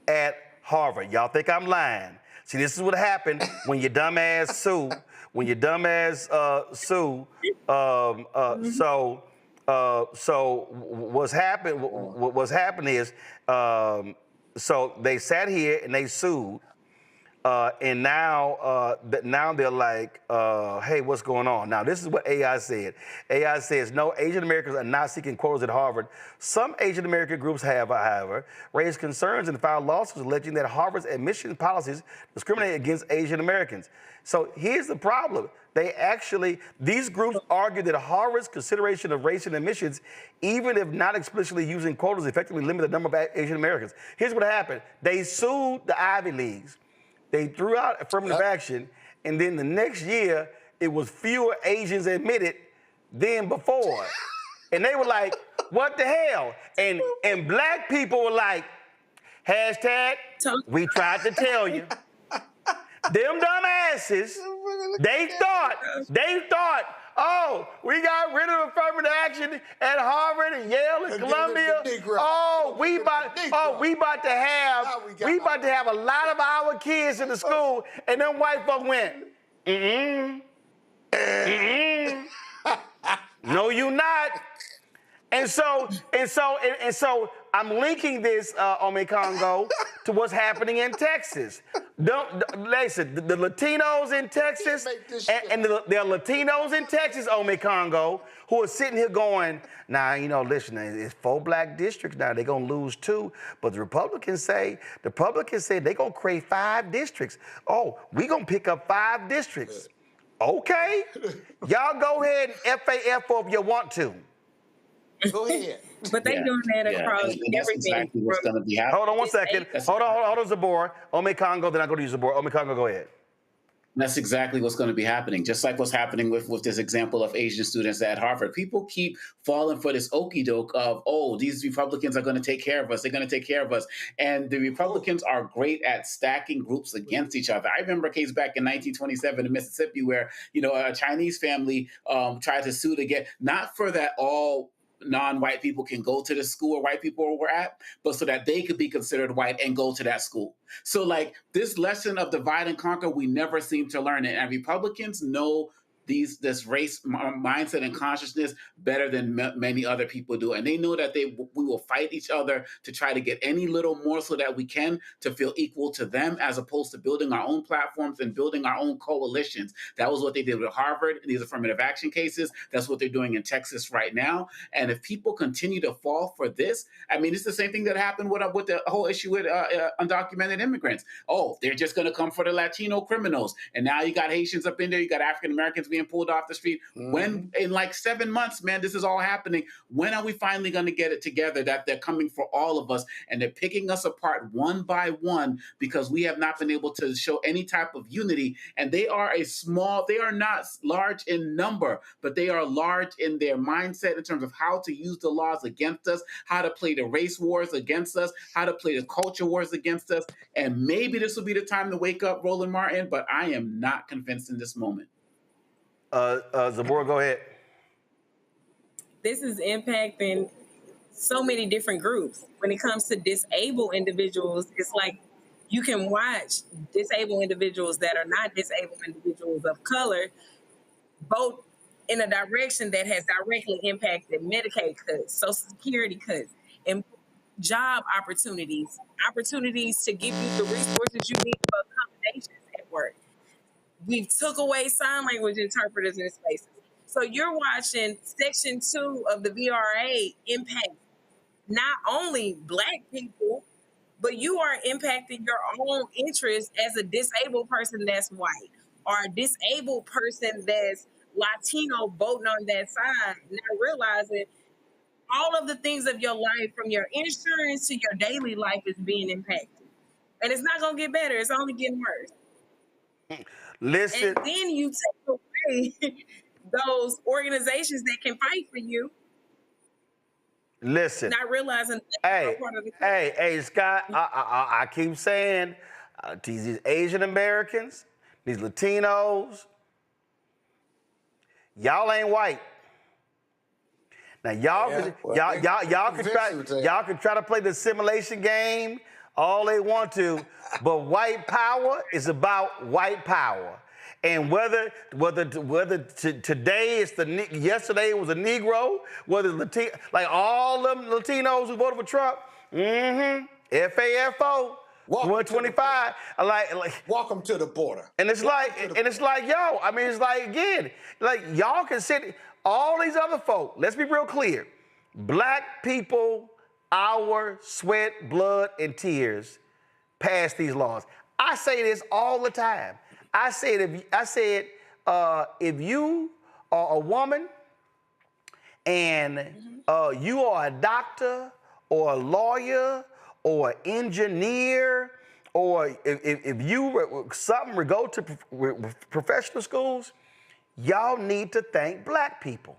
at Harvard. Y'all think I'm lying. See, this is what happened when your dumb ass sue. So what's happened is, so they sat here and they sued, and now they're like, hey, what's going on? Now, this is what AI said. AI says, no, Asian Americans are not seeking quotas at Harvard. Some Asian American groups have, however, raised concerns and filed lawsuits alleging that Harvard's admission policies discriminate against Asian Americans. So here's the problem. These groups argue that Harvard's consideration of race and admissions, even if not explicitly using quotas, effectively limit the number of Asian Americans. Here's what happened. They sued the Ivy Leagues. They threw out affirmative action, and then the next year, it was fewer Asians admitted than before. And they were like, what the hell? And black people were like, hashtag, we tried to tell you. Them dumb asses, they thought, oh, we got rid of affirmative action at Harvard and Yale and Columbia. Oh, we about to have a lot of our kids in the school, and them white folk went, no, you not. And so I'm linking this, Ome Congo, to what's happening in Texas. Listen, the Latinos in Texas, and there are Latinos in Texas, Ome Congo, who are sitting here going, listen, it's 4 black districts now, they're gonna lose 2, but the Republicans say they're gonna create 5 districts. Oh, we gonna pick up 5 districts. Okay, y'all go ahead and FAF if you want to. Go ahead. But they doing that across everything. Exactly what's going to be happening. Hold on 1 second. Hold on, Zabor. Ome Congo, then I go to you, Zabor. Ome Congo, go ahead. That's exactly what's going to be happening. Just like what's happening with this example of Asian students at Harvard. People keep falling for this okie doke of, oh, these Republicans are going to take care of us. They're going to take care of us. And the Republicans are great at stacking groups against each other. I remember a case back in 1927 in Mississippi where, a Chinese family tried to sue to get, not for that all non-white people can go to the school where white people were at, but so that they could be considered white and go to that school. So like this lesson of divide and conquer, we never seem to learn it. And Republicans know this race mindset and consciousness better than many other people do. And they know that we will fight each other to try to get any little morsel that we can to feel equal to them, as opposed to building our own platforms and building our own coalitions. That was what they did with Harvard, these affirmative action cases. That's what they're doing in Texas right now. And if people continue to fall for this, it's the same thing that happened with the whole issue with undocumented immigrants. Oh, they're just going to come for the Latino criminals. And now you got Haitians up in there, you got African Americans being pulled off the street. When, in like 7 months, man, this is all happening. When are we finally going to get it together that they're coming for all of us and they're picking us apart one by one because we have not been able to show any type of unity? And they are they are not large in number, but they are large in their mindset in terms of how to use the laws against us, how to play the race wars against us, how to play the culture wars against us. And maybe this will be the time to wake up, Roland Martin, but I am not convinced in this moment. Zabora, go ahead. This is impacting so many different groups. When it comes to disabled individuals, it's like you can watch disabled individuals that are not disabled individuals of color vote in a direction that has directly impacted Medicaid cuts, Social Security cuts, and job opportunities to give you the resources you need for accommodations at work. We took away sign language interpreters in spaces. So you're watching Section 2 of the VRA impact not only Black people, but you are impacting your own interests as a disabled person that's white or a disabled person that's Latino voting on that side, not realizing all of the things of your life, from your insurance to your daily life, is being impacted. And it's not going to get better. It's only getting worse. Listen. And then you take away those organizations that can fight for you. Listen. Not realizing hey, Scott, I keep saying these Asian Americans, these Latinos, y'all ain't white. Now y'all can try to play the assimilation game all they want to, but white power is about white power. And whether today it's yesterday it was a Negro, whether Latino, like all them Latinos who voted for Trump, FAFO, 125, like welcome to the border. And it's like, yo, I mean, it's like, again, like y'all can sit, all these other folk, let's be real clear. Black people, our sweat, blood, and tears passed these laws. I say this all the time. I said, if you are a woman and you are a doctor or a lawyer or an engineer, or if you go to professional schools, y'all need to thank Black people.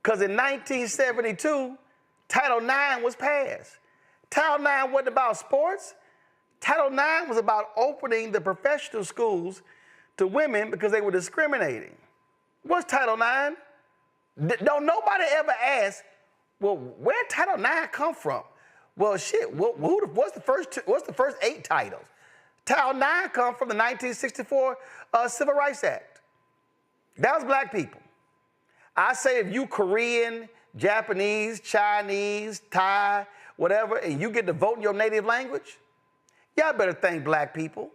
Because in 1972, Title IX was passed. Title IX wasn't about sports. Title IX was about opening the professional schools to women because they were discriminating. What's Title IX? Don't nobody ever ask, well, where did Title IX come from? Well, shit, what's the first 8 titles? Title IX come from the 1964 Civil Rights Act. That was Black people. I say if you Korean, Japanese, Chinese, Thai, whatever, and you get to vote in your native language, y'all better thank Black people,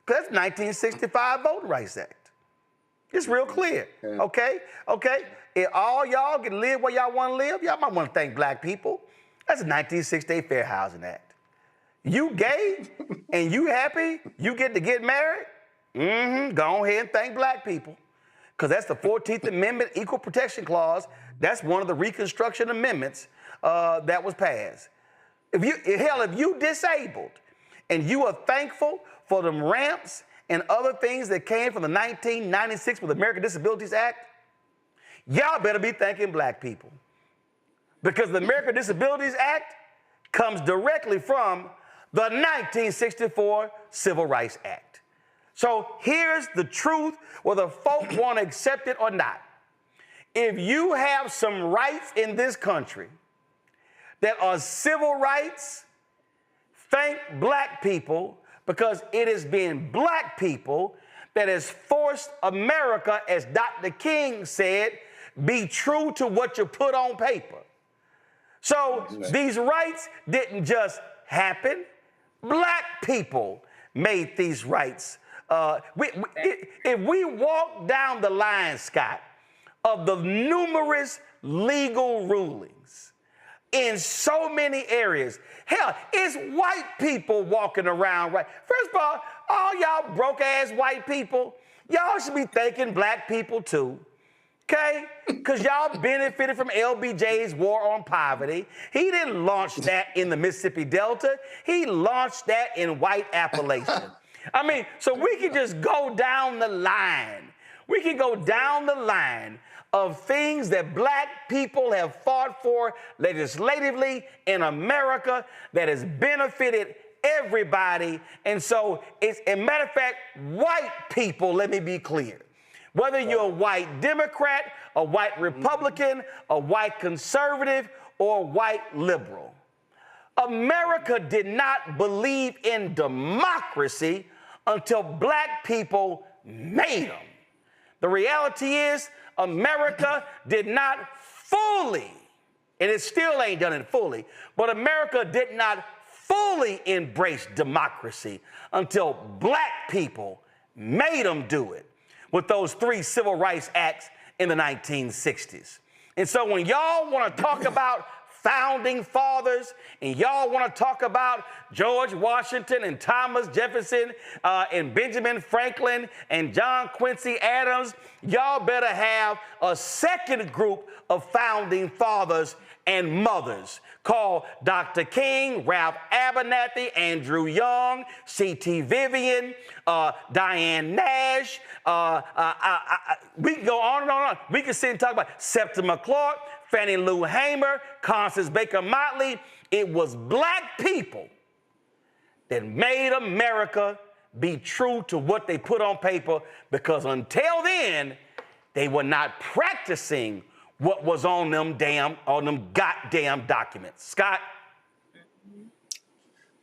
because that's 1965 Voting Rights Act. It's real clear, okay? If all y'all can live where y'all want to live, y'all might want to thank Black people. That's the 1968 Fair Housing Act. You gay and you happy, you get to get married, go ahead and thank Black people, because that's the 14th Amendment Equal Protection Clause. That's one of the Reconstruction Amendments that was passed. If you disabled, and you are thankful for them ramps and other things that came from the 1996 with the American Disabilities Act, y'all better be thanking Black people. Because the American Disabilities Act comes directly from the 1964 Civil Rights Act. So here's the truth, whether folk want to accept it or not. If you have some rights in this country that are civil rights, thank Black people, because it has been Black people that has forced America, as Dr. King said, be true to what you put on paper. So these rights didn't just happen. Black people made these rights. If we walk down the line, Scott, of the numerous legal rulings in so many areas, hell, it's white people walking around, right? First of all y'all broke-ass white people, Y'all should be thanking black people too, okay? Because y'all benefited from LBJ's war on poverty. He didn't launch that in the Mississippi Delta. He launched that in white Appalachia. I mean, so we can just go down the line. We can go down the line of things that black people have fought for legislatively in America that has benefited everybody. And so, it's a matter of fact, white people, let me be clear, whether you're a white Democrat, a white Republican, a white conservative, or a white liberal, America did not believe in democracy until black people made them. The reality is, America did not fully, and it still ain't done it fully, but America did not fully embrace democracy until black people made them do it with those 3 civil rights acts in the 1960s. And so when y'all want to talk about founding fathers, and y'all want to talk about George Washington and Thomas Jefferson and Benjamin Franklin and John Quincy Adams, y'all better have a second group of founding fathers and mothers called Dr. King, Ralph Abernathy, Andrew Young, C.T. Vivian, Diane Nash. We can go on and on and on. We can sit and talk about Septima Clark, Fannie Lou Hamer, Constance Baker Motley. It was black people that made America be true to what they put on paper, because until then, they were not practicing what was on them goddamn documents. Scott?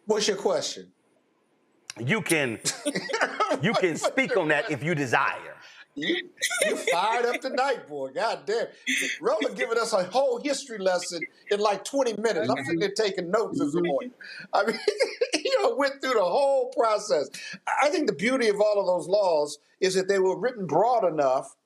What's your question? You can speak on that if you desire. You fired up tonight, boy. God damn. Roland giving us a whole history lesson in like 20 minutes. I'm sitting there taking notes this morning. I mean, went through the whole process. I think the beauty of all of those laws is that they were written broad enough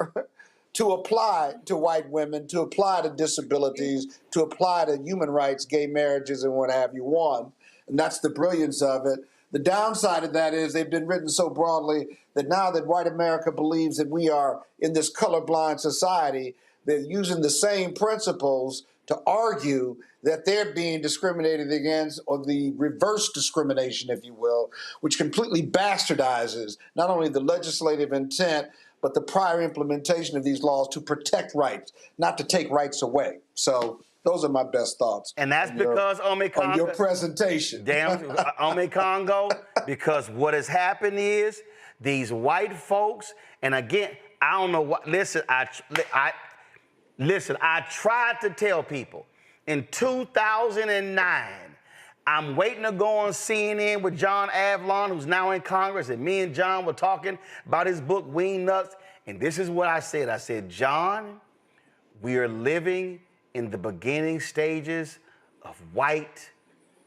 to apply to white women, to apply to disabilities, to apply to human rights, gay marriages, and what have you. And that's the brilliance of it. The downside of that is they've been written so broadly that now that white America believes that we are in this colorblind society, they're using the same principles to argue that they're being discriminated against, or the reverse discrimination, if you will, which completely bastardizes not only the legislative intent, but the prior implementation of these laws to protect rights, not to take rights away. So those are my best thoughts. And that's because on your presentation. Damn, Ome Congo, because what has happened is these white folks, and again, I don't know what, listen, I tried to tell people in 2009, I'm waiting to go on CNN with John Avlon, who's now in Congress, and me and John were talking about his book, Ween Nuts, and this is what I said. I said, John, we are living in the beginning stages of white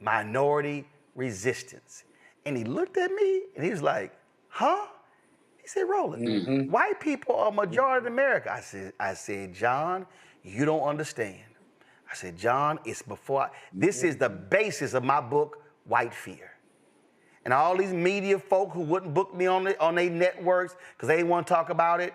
minority resistance. And he looked at me and he was like, huh? He said, Roland, white people are majority in America. I said, John, you don't understand. I said, John, it's before, this is the basis of my book, White Fear. And all these media folk who wouldn't book me on their networks because they didn't want to talk about it,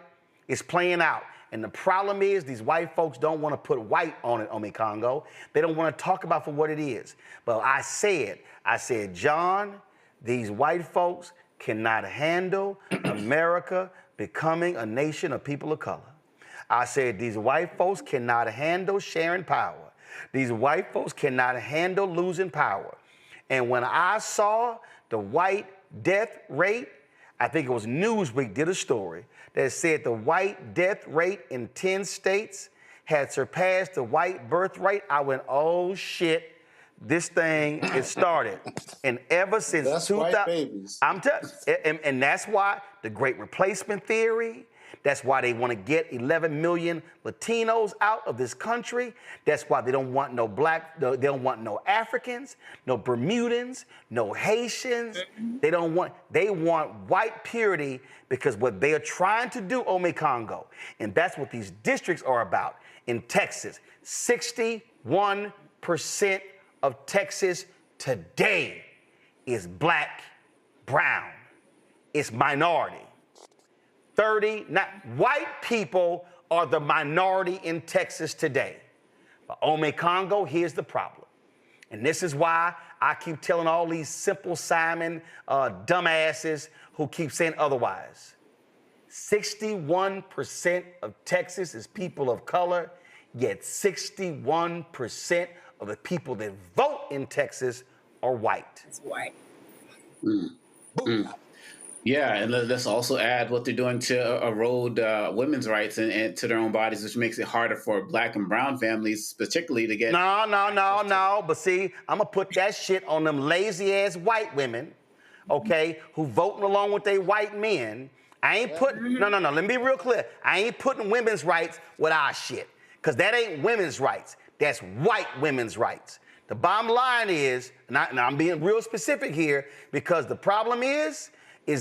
it's playing out. And the problem is these white folks don't want to put white on it, Ome Congo. They don't want to talk about for what it is. But I said, John, these white folks cannot handle America becoming a nation of people of color. I said, these white folks cannot handle sharing power. These white folks cannot handle losing power. And when I saw the white death rate, I think it was Newsweek did a story that said the white death rate in 10 states had surpassed the white birth rate. I went, oh shit, this thing is started. And ever since that's 2000, white babies. And that's why the Great Replacement Theory, that's why they want to get 11 million Latinos out of this country. That's why they don't want no they don't want no Africans, no Bermudans, no Haitians. They want white purity, because what they are trying to do, Ome Congo, and that's what these districts are about. In Texas, 61% of Texas today is black, brown. It's minority. White people are the minority in Texas today. But Ome Congo, here's the problem. And this is why I keep telling all these Simple Simon dumbasses who keep saying otherwise. 61% of Texas is people of color, yet 61% of the people that vote in Texas are white. It's white. Yeah, and let's also add what they're doing to erode women's rights and to their own bodies, which makes it harder for Black and brown families, particularly, to get. No. But see, I'm gonna put that shit on them lazy ass white women, okay, who voting along with they white men. I ain't putting. No. Let me be real clear. I ain't putting women's rights with our shit, cause that ain't women's rights. That's white women's rights. The bottom line is, and I'm being real specific here, because the problem is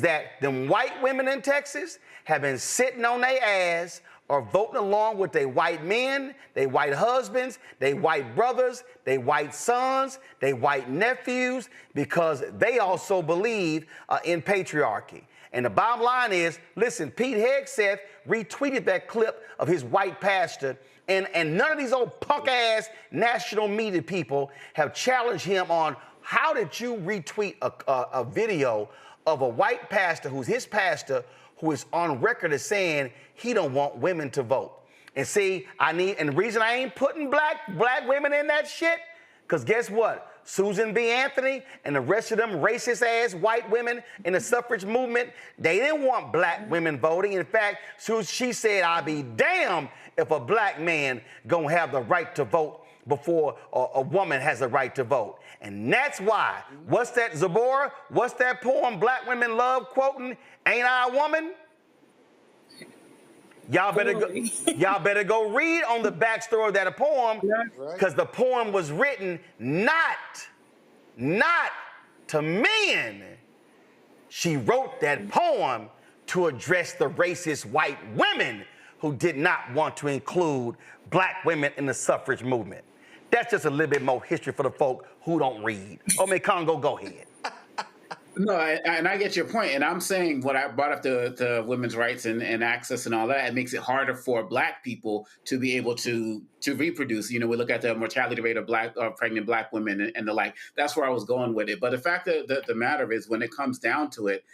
that them white women in Texas have been sitting on their ass or voting along with their white men, their white husbands, their white brothers, their white sons, their white nephews, because they also believe in patriarchy. And the bottom line is, listen, Pete Hegseth retweeted that clip of his white pastor, and none of these old punk-ass national media people have challenged him on how did you retweet a video of a white pastor who's his pastor, who is on record as saying he don't want women to vote. And see, and the reason I ain't putting black women in that shit, because guess what? Susan B. Anthony and the rest of them racist ass white women in the suffrage movement, they didn't want black women voting. In fact, she said, I'll be damned if a black man gonna have the right to vote before a woman has the right to vote. And that's why, what's that, Zabora? What's that poem Black women love quoting? Ain't I a woman? Y'all better go read on the backstory of that poem, because the poem was written not to men. She wrote that poem to address the racist white women who did not want to include black women in the suffrage movement. That's just a little bit more history for the folk who don't read. Ome Congo, go ahead. No, and I get your point, and I'm saying what I brought up the women's rights and access and all that. It makes it harder for Black people to be able to reproduce. You know, we look at the mortality rate of pregnant Black women and the like. That's where I was going with it. But the fact that the matter is, when it comes down to it,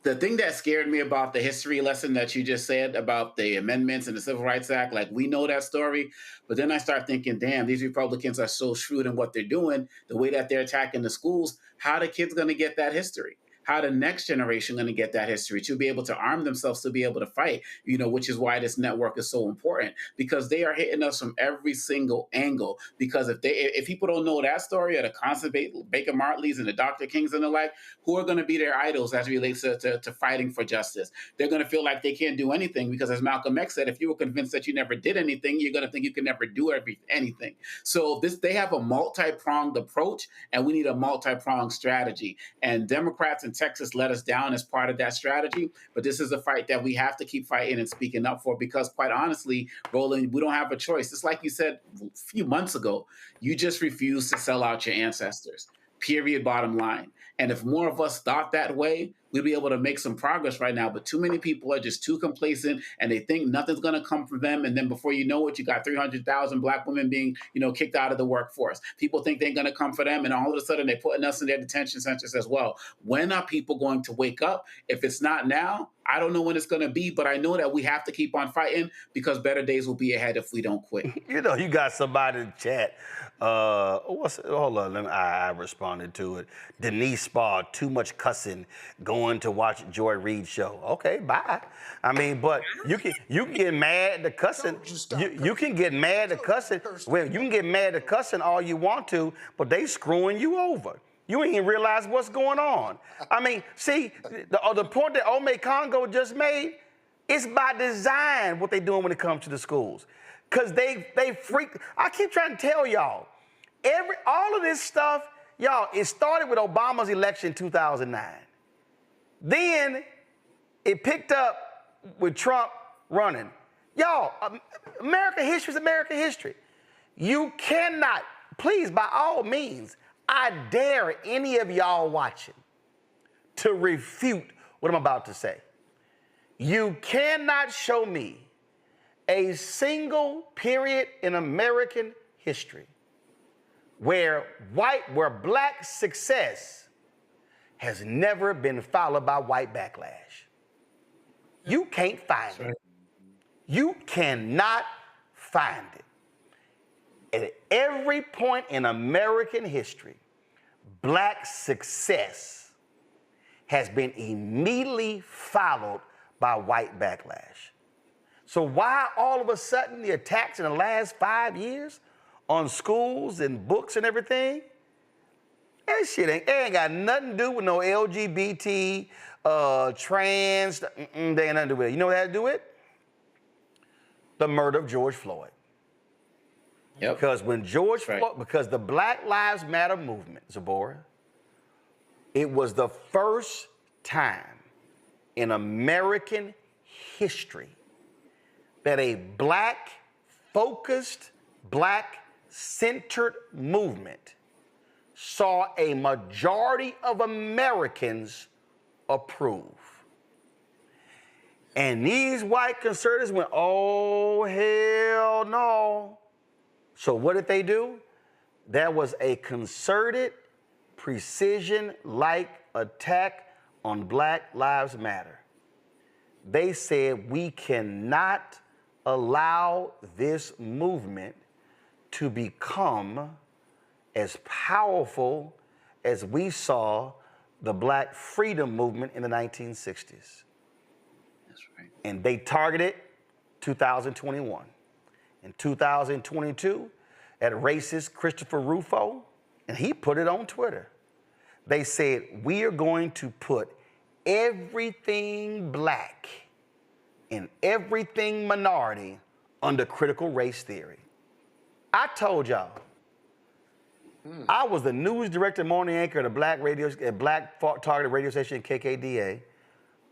the thing that scared me about the history lesson that you just said about the amendments and the Civil Rights Act, like, we know that story, but then I start thinking, damn, these Republicans are so shrewd in what they're doing, the way that they're attacking the schools. How are the kids going to get that history? How the next generation going to get that history to be able to arm themselves to be able to fight, you know, which is why this network is so important, because they are hitting us from every single angle. Because if people don't know that story, or the constant Baker Martleys and the Dr. Kings and the like, who are going to be their idols as it relates to fighting for justice? They're going to feel like they can't do anything, because as Malcolm X said, if you were convinced that you never did anything, you're going to think you can never do anything. So they have a multi-pronged approach, and we need a multi-pronged strategy. And Democrats in Texas let us down as part of that strategy, but this is a fight that we have to keep fighting and speaking up for, because quite honestly, Roland, we don't have a choice. It's like you said a few months ago, you just refused to sell out your ancestors, period, bottom line. And if more of us thought that way, we'd be able to make some progress right now. But too many people are just too complacent, and they think nothing's going to come from them. And then before you know it, you got 300,000 Black women being, kicked out of the workforce. People think they're going to come for them, and all of a sudden they're putting us in their detention centers as well. When are people going to wake up? If it's not now, I don't know when it's going to be, but I know that we have to keep on fighting, because better days will be ahead if we don't quit. You got somebody in the chat. Hold on, I responded to it. Denise Spa, too much cussing, going to watch Joy Reid show. Okay, bye. I mean, but you can get mad at the cussing. You can get mad at cussing. Well, you can get mad at cussing all you want to, but they screwing you over. You ain't even realize what's going on. I mean, see, the point that Ome Congo just made, it's by design what they doing when it comes to the schools. Because they freak. I keep trying to tell y'all, all of this stuff, y'all, it started with Obama's election in 2009. Then it picked up with Trump running. Y'all, American history is American history. You cannot, please, by all means, I dare any of y'all watching to refute what I'm about to say. You cannot show me a single period in American history where black success has never been followed by white backlash. You can't find it. You cannot find it. At every point in American history, black success has been immediately followed by white backlash. So why all of a sudden the attacks in the last 5 years on schools and books and everything? That shit ain't got nothing to do with no LGBT, trans, they ain't nothing to do with it. You know what that had to do with it? The murder of George Floyd. Yep. Because when because the Black Lives Matter movement, Zabora, it was the first time in American history that a black-focused, black-centered movement saw a majority of Americans approve. And these white conservatives went, oh, hell no. So what did they do? There was a concerted, precision-like attack on Black Lives Matter. They said we cannot allow this movement to become as powerful as we saw the Black freedom movement in the 1960s. That's right. And they targeted 2021. In 2022, at racist Christopher Rufo, and he put it on Twitter. They said, we are going to put everything black and everything minority under critical race theory. I told y'all, I was the news director, morning anchor at a black targeted radio station, KKDA,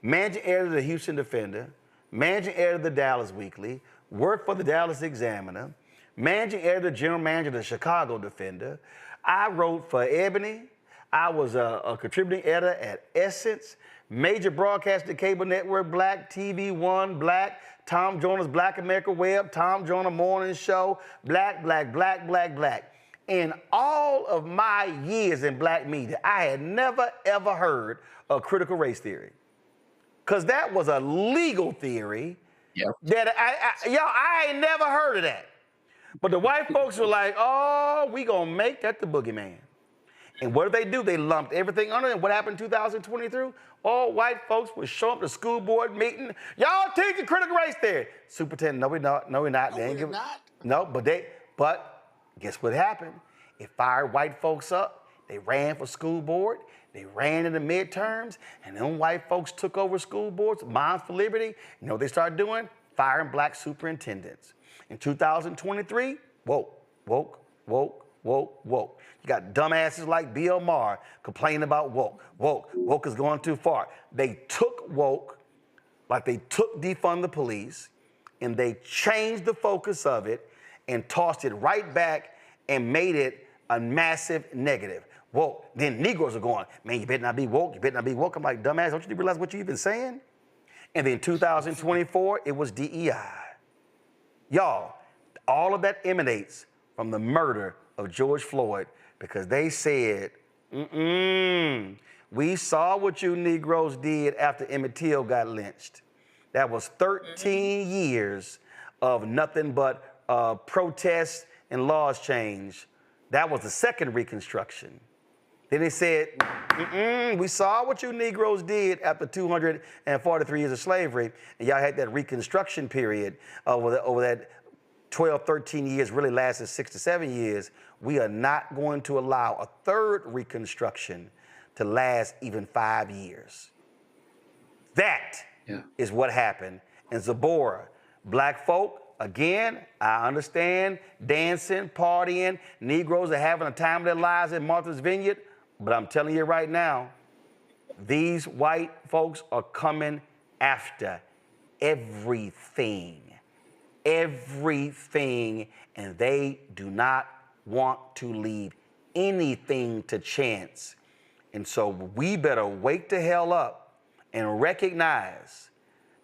managing editor of the Houston Defender, managing editor of the Dallas Weekly, worked for the Dallas Examiner, managing editor, general manager of the Chicago Defender. I wrote for Ebony. I was a contributing editor at Essence, major broadcaster cable network, Black, TV One, Black, Tom Joyner's Black America Web, Tom Joyner Morning Show, Black. In all of my years in black media, I had never, ever heard of critical race theory. Because that was a legal theory that I ain't never heard of that. But the white folks were like, oh, we gonna make that the boogeyman. And what did they do? They lumped everything under it. And what happened in 2023? All white folks would show up to school board meeting. Y'all teaching critical race theory. Superintendent, no, we're not. No, we're not. No, we're not. No, but guess what happened? It fired white folks up. They ran for school board. They ran in the midterms. And then white folks took over school boards, Moms for Liberty. You know what they started doing? Firing black superintendents. In 2023, woke. You got dumbasses like Bill Maher complaining about woke. Woke is going too far. They took woke, like they took defund the police, and they changed the focus of it and tossed it right back and made it a massive negative. Woke. Then Negroes are going, man, you better not be woke. You better not be woke. I'm like, dumbass, don't you realize what you've been saying? And then 2024, it was DEI. Y'all, all of that emanates from the murder of George Floyd because they said, we saw what you Negroes did after Emmett Till got lynched. That was 13 years of nothing but protests and laws change. That was the second Reconstruction. Then they said, we saw what you Negroes did after 243 years of slavery, and y'all had that Reconstruction period over that 12, 13 years, really lasted 6 to 7 years. We are not going to allow a third Reconstruction to last even 5 years. That is what happened. And Zabora, black folk, again, I understand, dancing, partying, Negroes are having a time of their lives in Martha's Vineyard, but I'm telling you right now, these white folks are coming after everything, and they do not want to leave anything to chance. And so we better wake the hell up and recognize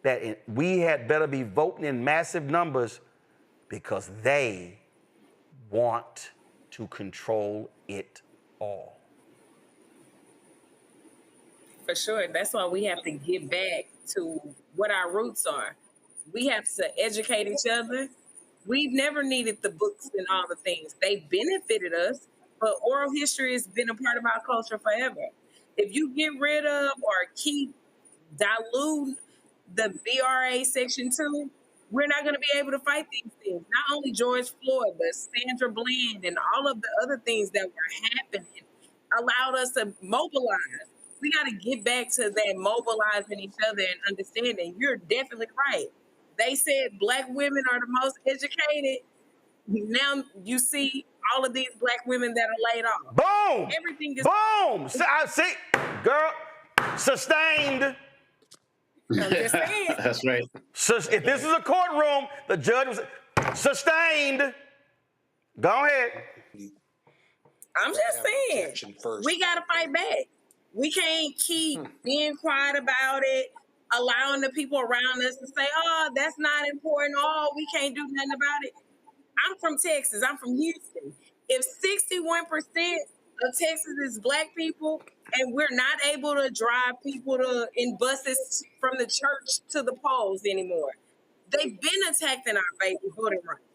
that we had better be voting in massive numbers because they want to control it all. For sure. That's why we have to get back to what our roots are. We have to educate each other. We've never needed the books and all the things. They benefited us, but oral history has been a part of our culture forever. If you get rid of or keep dilute the BRA Section 2, we're not going to be able to fight these things. Not only George Floyd, but Sandra Bland and all of the other things that were happening allowed us to mobilize. We got to get back to that mobilizing each other and understanding. You're definitely right. They said black women are the most educated. Now you see all of these black women that are laid off. Boom! Everything is boom! I see, girl, sustained. I'm just saying. That's right. So if this is a courtroom, the judge was sustained. Go ahead. I'm just saying. We got to fight back. We can't keep being quiet about it, allowing the people around us to say, oh, that's not important. Oh, we can't do nothing about it. I'm from Texas. I'm from Houston. If 61% of Texas is black people and we're not able to drive people in buses from the church to the polls anymore, they've been attacking our baby voting rights.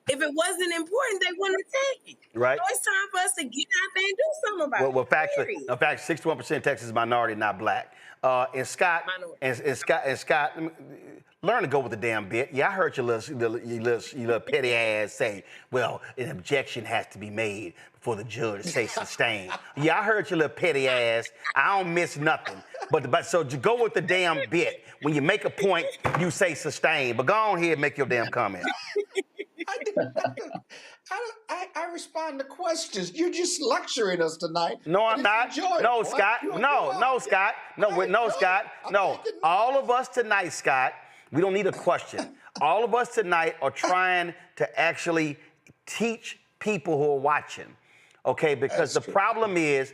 If it wasn't important, they wouldn't attack it. Right. So it's time for us to get out there and do something about it. Well, in fact, 61% of Texas is minority, not black. And Scott, learn to go with the damn bit. Yeah, I heard your little petty ass say, well, an objection has to be made before the judge say sustained. Yeah, I heard your little petty ass. I don't miss nothing. But so you go with the damn bit. When you make a point, you say sustained. But go on here and make your damn comment. I respond to questions. You're just lecturing us tonight. No, I'm not. No, Scott. No, Scott. No, Scott. No. All of us tonight, Scott, we don't need a question. All of us tonight are trying to actually teach people who are watching. Okay, because the problem is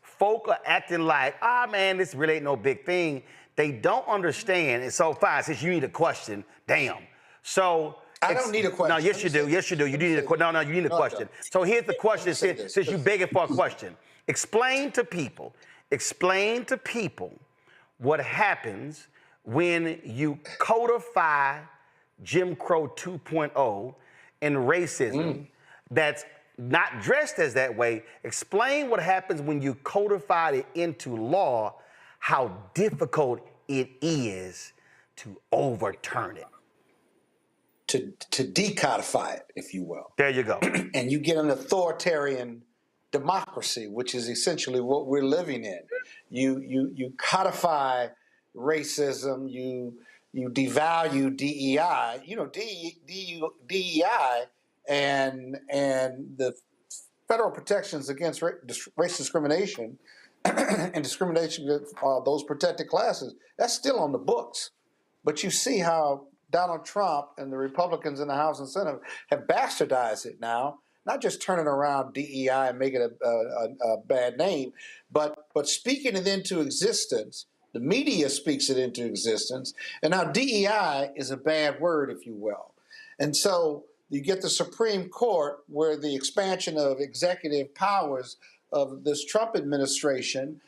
folk are acting like, man, this really ain't no big thing. They don't understand. And so fine, since you need a question, damn. So I don't need a question. No, yes, you do. Yes, you do. You need a question. No, you need a question. So here's the question, since you're begging for a question. Explain to people what happens when you codify Jim Crow 2.0 and racism that's not dressed as that way. Explain what happens when you codify it into law, how difficult it is to overturn it. To decodify it, if you will. There you go. And you get an authoritarian democracy, which is essentially what we're living in. You codify racism, you devalue DEI. You know, DEI and the federal protections against race discrimination and discrimination against those protected classes, that's still on the books. But you see how Donald Trump and the Republicans in the House and Senate have bastardized it now, not just turning around DEI and making it a bad name, but speaking it into existence. The media speaks it into existence, and now DEI is a bad word, if you will. And so you get the Supreme Court, where the expansion of executive powers of this Trump administration,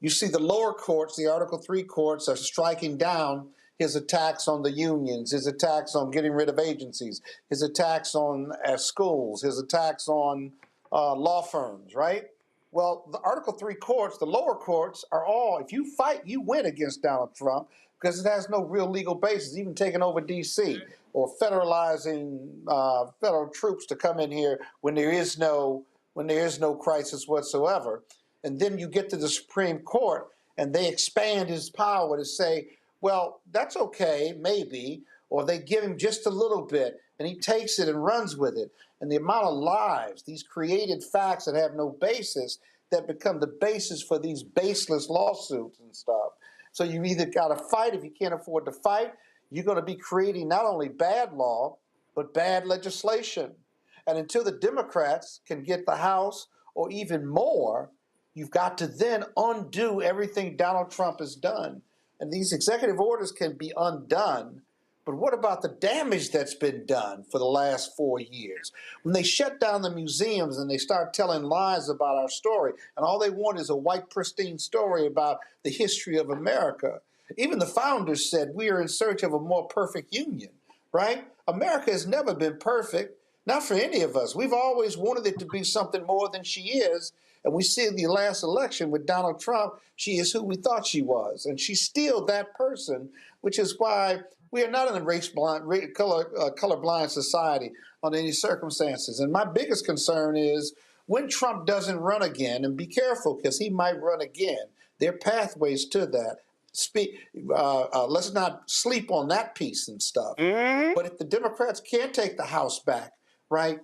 you see the lower courts, the Article 3 courts, are striking down his attacks on the unions, his attacks on getting rid of agencies, his attacks on schools, his attacks on law firms, right? Well, the Article 3 courts, the lower courts, are all, if you fight, you win against Donald Trump because it has no real legal basis, even taking over D.C. or federalizing federal troops to come in here when there is no crisis whatsoever. And then you get to the Supreme Court and they expand his power to say, well, that's okay, maybe, or they give him just a little bit, and he takes it and runs with it. And the amount of lies, these created facts that have no basis, that become the basis for these baseless lawsuits and stuff. So you either got to fight. If you can't afford to fight, you're going to be creating not only bad law, but bad legislation. And until the Democrats can get the House or even more, you've got to then undo everything Donald Trump has done. and these executive orders can be undone. But what about the damage that's been done for the last 4 years? When they shut down the museums and they start telling lies about our story, and all they want is a white, pristine story about the history of America. Even the founders said we are in search of a more perfect union, right? America has never been perfect, not for any of us. We've always wanted it to be something more than she is. And we see in the last election with Donald Trump, she is who we thought she was. And she's still that person, which is why we are not in a colorblind society under any circumstances. And my biggest concern is when Trump doesn't run again, and be careful because he might run again. There are pathways to that. Let's not sleep on that piece and stuff. But if the Democrats can't take the House back, right?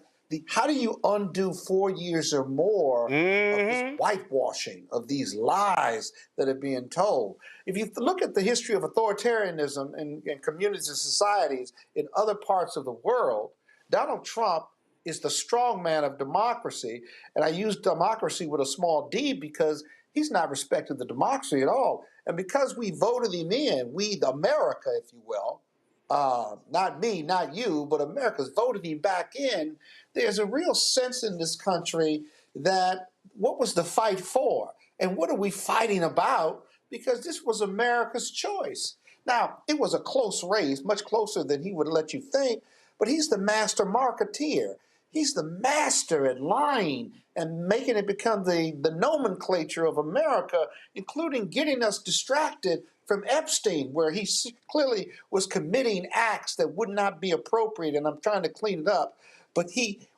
How do you undo 4 years or more of this whitewashing, of these lies that are being told? If you look at the history of authoritarianism in communities and societies in other parts of the world, Donald Trump is the strong man of democracy. And I use democracy with a small d because he's not respecting the democracy at all. And because we voted him in, we, America, if you will, not me, not you, but America's voted him back in, there's a real sense in this country that what was the fight for? And what are we fighting about? Because this was America's choice. Now, it was a close race, much closer than he would let you think, but he's the master marketeer. He's the master at lying and making it become the nomenclature of America, including getting us distracted from Epstein, where he clearly was committing acts that would not be appropriate, and I'm trying to clean it up. But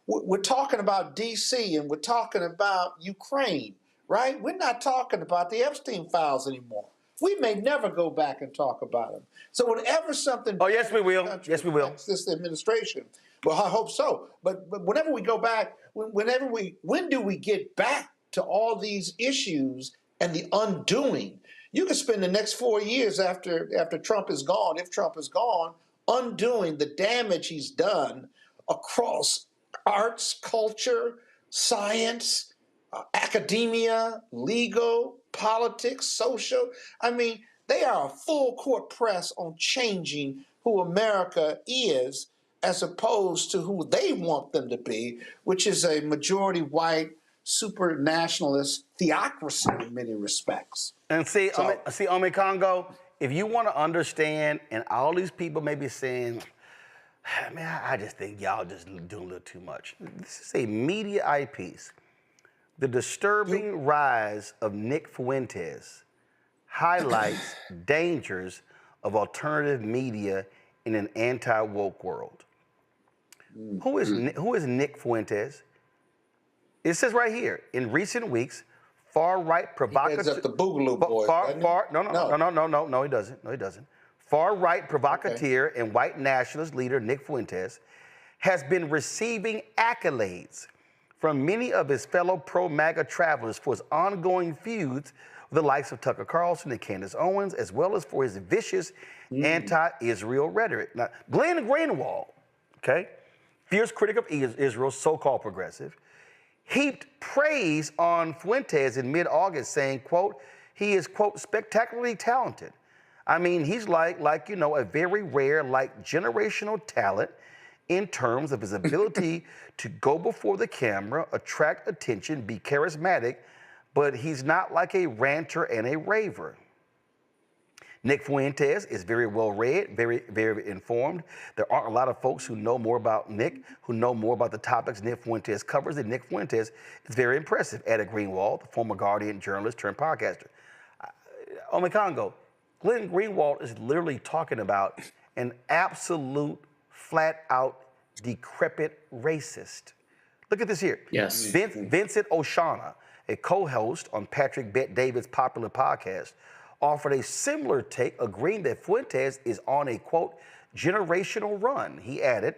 we're talking about D.C. and we're talking about Ukraine, right? We're not talking about the Epstein files anymore. We may never go back and talk about them. So whenever something... Oh, yes, we will. Yes, we will. This administration. Well, I hope so. But whenever we go back, when do we get back to all these issues and the undoing? You could spend the next 4 years after Trump is gone, if Trump is gone, undoing the damage he's done across arts, culture, science, academia, legal, politics, social. I mean, they are a full court press on changing who America is as opposed to who they want them to be, which is a majority white, super nationalist theocracy in many respects. And see, Ome Congo, if you want to understand, and all these people may be saying, man, I just think y'all just doing a little too much. This is a media eyepiece. The disturbing rise of Nick Fuentes highlights dangers of alternative media in an anti-woke world. Who is Nick Fuentes? It says right here, in recent weeks, far-right provocateur... He heads up the Boogaloo Boys, No, he doesn't. No, he doesn't. Far-right provocateur and white nationalist leader Nick Fuentes has been receiving accolades from many of his fellow pro-MAGA travelers for his ongoing feuds with the likes of Tucker Carlson and Candace Owens, as well as for his vicious anti-Israel rhetoric. Now, Glenn Greenwald, fierce critic of Israel, so-called progressive, heaped praise on Fuentes in mid-August, saying, quote, he is, quote, spectacularly talented. I mean, he's like a very rare, generational talent in terms of his ability to go before the camera, attract attention, be charismatic, but he's not like a ranter and a raver. Nick Fuentes is very well read, very, very informed. There aren't a lot of folks who know more about Nick, who know more about the topics Nick Fuentes covers, and Nick Fuentes is very impressive. Added Greenwald, the former Guardian journalist turned podcaster. Ome Congo, Glenn Greenwald is literally talking about an absolute, flat-out, decrepit racist. Look at this here. Yes. Vincent Oshana, a co-host on Patrick Bet-David's popular podcast, offered a similar take, agreeing that Fuentes is on a, quote, generational run. He added,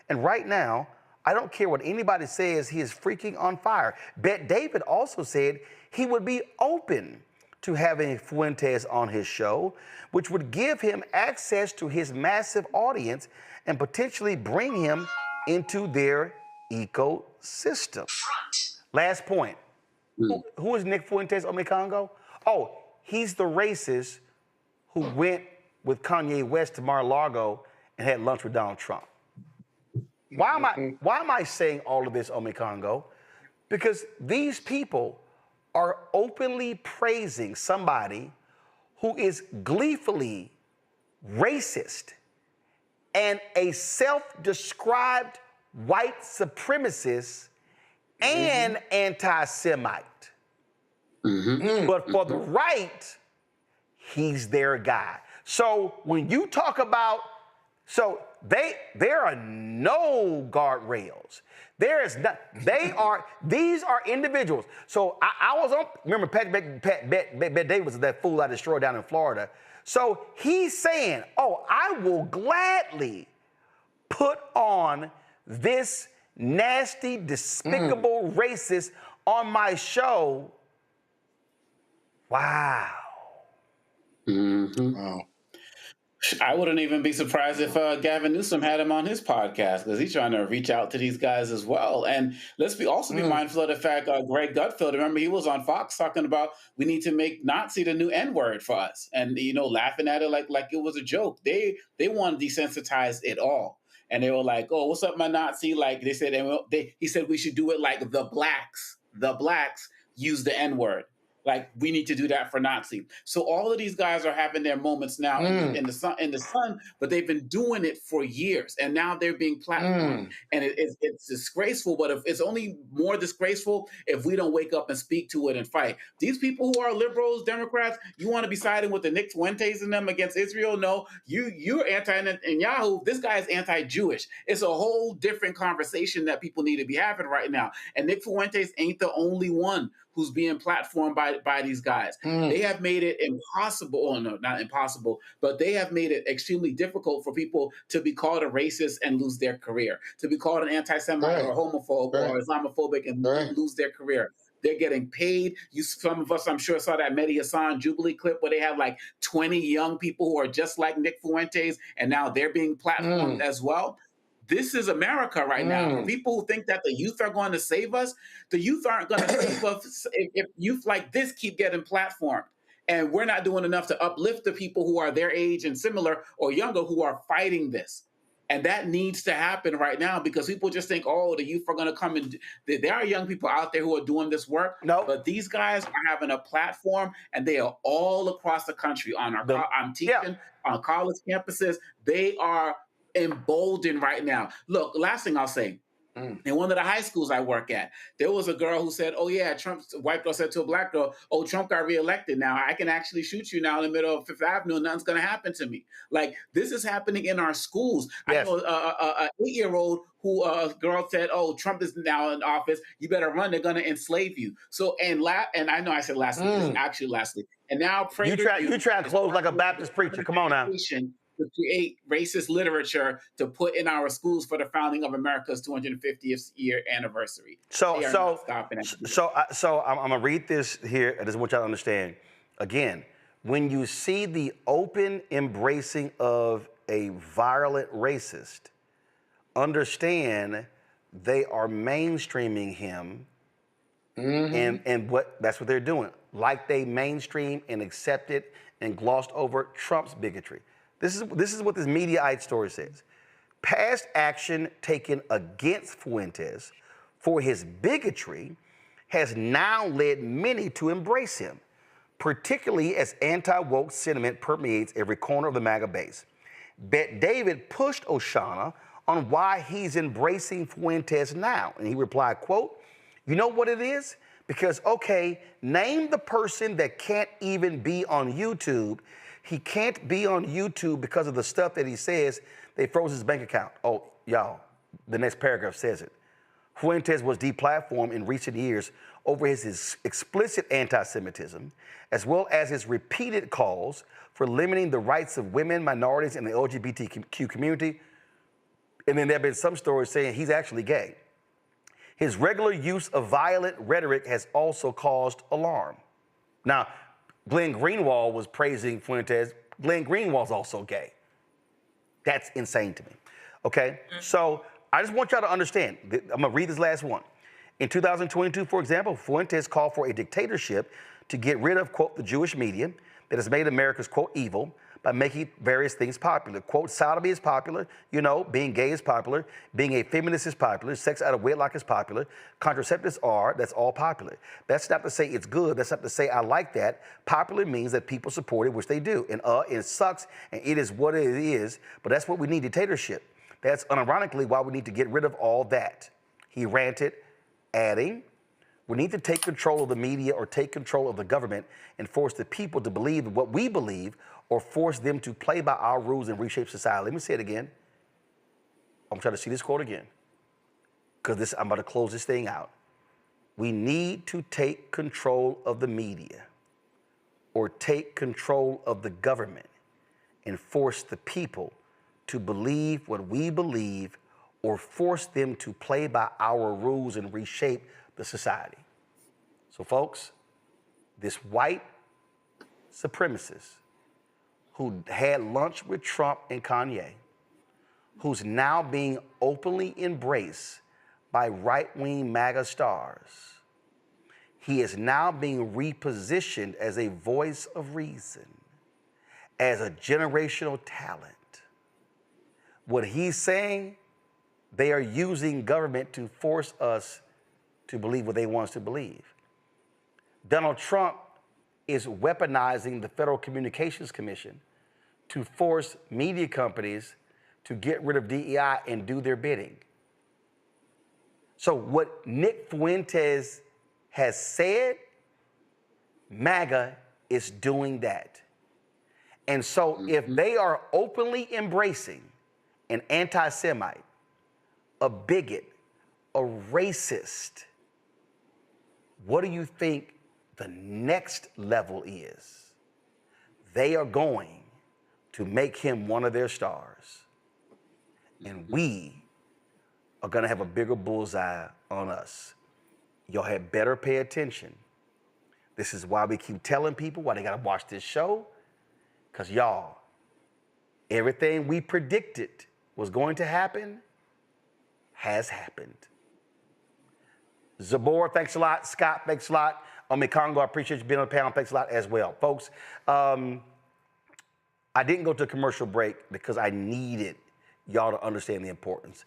and right now, I don't care what anybody says, he is freaking on fire. Bet-David also said he would be open to having Fuentes on his show, which would give him access to his massive audience and potentially bring him into their ecosystem. Last point. Who is Nick Fuentes, Ome Congo? Oh, he's the racist who went with Kanye West to Mar-a-Lago and had lunch with Donald Trump. Why am I saying all of this, Ome Congo? Because these people are openly praising somebody who is gleefully racist and a self-described white supremacist and anti-Semite. But for the right, he's their guy. So when you talk about, there are no guardrails. There is not. These are individuals. So I was on. Remember, Pat Davis was that fool I destroyed down in Florida. So he's saying, "Oh, I will gladly put on this nasty, despicable racist on my show." Wow. Wow. I wouldn't even be surprised if Gavin Newsom had him on his podcast, because he's trying to reach out to these guys as well. And let's be mindful of the fact Greg Gutfeld, remember, he was on Fox talking about we need to make Nazi the new N-word for us, and laughing at it like it was a joke. They want to desensitize it all, and they were like, "Oh, what's up, my Nazi?" Like they said, he said we should do it like the blacks. The blacks use the N-word. Like, we need to do that for Nazi. So all of these guys are having their moments now in the sun, but they've been doing it for years, and now they're being platformed. And it's disgraceful, but it's only more disgraceful if we don't wake up and speak to it and fight. These people who are liberals, Democrats, you want to be siding with the Nick Fuentes and them against Israel? No, you're anti-Netanyahu. This guy is anti-Jewish. It's a whole different conversation that people need to be having right now. And Nick Fuentes ain't the only one who's being platformed by these guys. They have made it impossible, oh no, not impossible, but they have made it extremely difficult for people to be called a racist and lose their career, to be called an anti-Semite or homophobe or Islamophobic and lose their career. They're getting paid. Some of us, I'm sure, saw that Mehdi Hassan Jubilee clip where they have like 20 young people who are just like Nick Fuentes, and now they're being platformed as well. This is America right now. For people who think that the youth are going to save us, the youth aren't going to save us if youth like this keep getting platformed. And we're not doing enough to uplift the people who are their age and similar or younger who are fighting this. And that needs to happen right now, because people just think, oh, the youth are going to come and there are young people out there who are doing this work. No, but these guys are having a platform, and they are all across the country I'm teaching on college campuses. They are emboldened right now. Look, last thing I'll say, in one of the high schools I work at, there was a girl who said, "Oh yeah, a white girl said to a black girl, oh, Trump got reelected. Now I can actually shoot you now in the middle of Fifth Avenue, and nothing's going to happen to me." Like, this is happening in our schools. Yes. I know a 8-year-old who a girl said, "Oh, Trump is now in office. You better run. They're going to enslave you." So and I know I said lastly, actually lastly, and now you try to close like a Baptist preacher. Come on now. To create racist literature to put in our schools for the founding of America's 250th year anniversary. So I'm gonna read this here. I just want y'all to understand. Again, when you see the open embracing of a violent racist, understand they are mainstreaming him, and that's what they're doing. Like they mainstream and accepted and glossed over Trump's bigotry. This is what this Mediaite story says. Past action taken against Fuentes for his bigotry has now led many to embrace him, particularly as anti-woke sentiment permeates every corner of the MAGA base. Bet David pushed O'Shana on why he's embracing Fuentes now, and he replied, quote, "You know what it is? Because, okay, name the person that can't even be on YouTube. He can't be on YouTube because of the stuff that he says. They froze his bank account." Oh, y'all, the next paragraph says it. Fuentes was deplatformed in recent years over his explicit anti-Semitism, as well as his repeated calls for limiting the rights of women, minorities, and the LGBTQ community. And then there have been some stories saying he's actually gay. His regular use of violent rhetoric has also caused alarm. Now, Glenn Greenwald was praising Fuentes. Glenn Greenwald's also gay. That's insane to me. Okay? So I just want y'all to understand. I'm going to read this last one. In 2022, for example, Fuentes called for a dictatorship to get rid of, quote, the Jewish media that has made America's, quote, evil by making various things popular. Quote, sodomy is popular, you know, being gay is popular, being a feminist is popular, sex out of wedlock is popular, contraceptives are, that's all popular. That's not to say it's good, that's not to say I like that. Popular means that people support it, which they do. And it sucks, and it is what it is, but that's what we need, dictatorship. That's unironically why we need to get rid of all that. He ranted, adding, we need to take control of the media or take control of the government and force the people to believe what we believe or force them to play by our rules and reshape society. Let me say it again. I'm trying to see this quote again because I'm about to close this thing out. We need to take control of the media or take control of the government and force the people to believe what we believe or force them to play by our rules and reshape the society. So folks, this white supremacist who had lunch with Trump and Kanye, who's now being openly embraced by right-wing MAGA stars, he is now being repositioned as a voice of reason, as a generational talent. What he's saying, they are using government to force us to believe what they want us to believe. Donald Trump is weaponizing the Federal Communications Commission to force media companies to get rid of DEI and do their bidding. So what Nick Fuentes has said, MAGA is doing that. And so if they are openly embracing an anti-Semite, a bigot, a racist, what do you think the next level is? They are going to make him one of their stars. And we are going to have a bigger bullseye on us. Y'all had better pay attention. This is why we keep telling people why they got to watch this show. Because y'all, everything we predicted was going to happen has happened. Zabor, thanks a lot. Scott, thanks a lot. Congo, I appreciate you being on the panel. Thanks a lot as well. Folks, I didn't go to a commercial break because I needed y'all to understand the importance.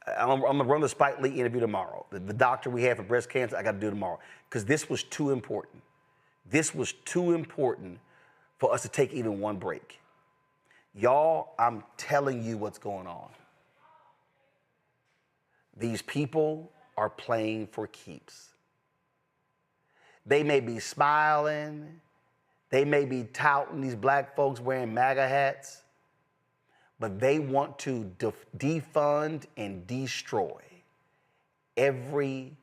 I'm going to run the Spike Lee interview tomorrow. The doctor we have for breast cancer, I got to do tomorrow because this was too important. This was too important for us to take even one break. Y'all, I'm telling you what's going on. These people are playing for keeps. They may be smiling, they may be touting these black folks wearing MAGA hats, but they want to defund and destroy everything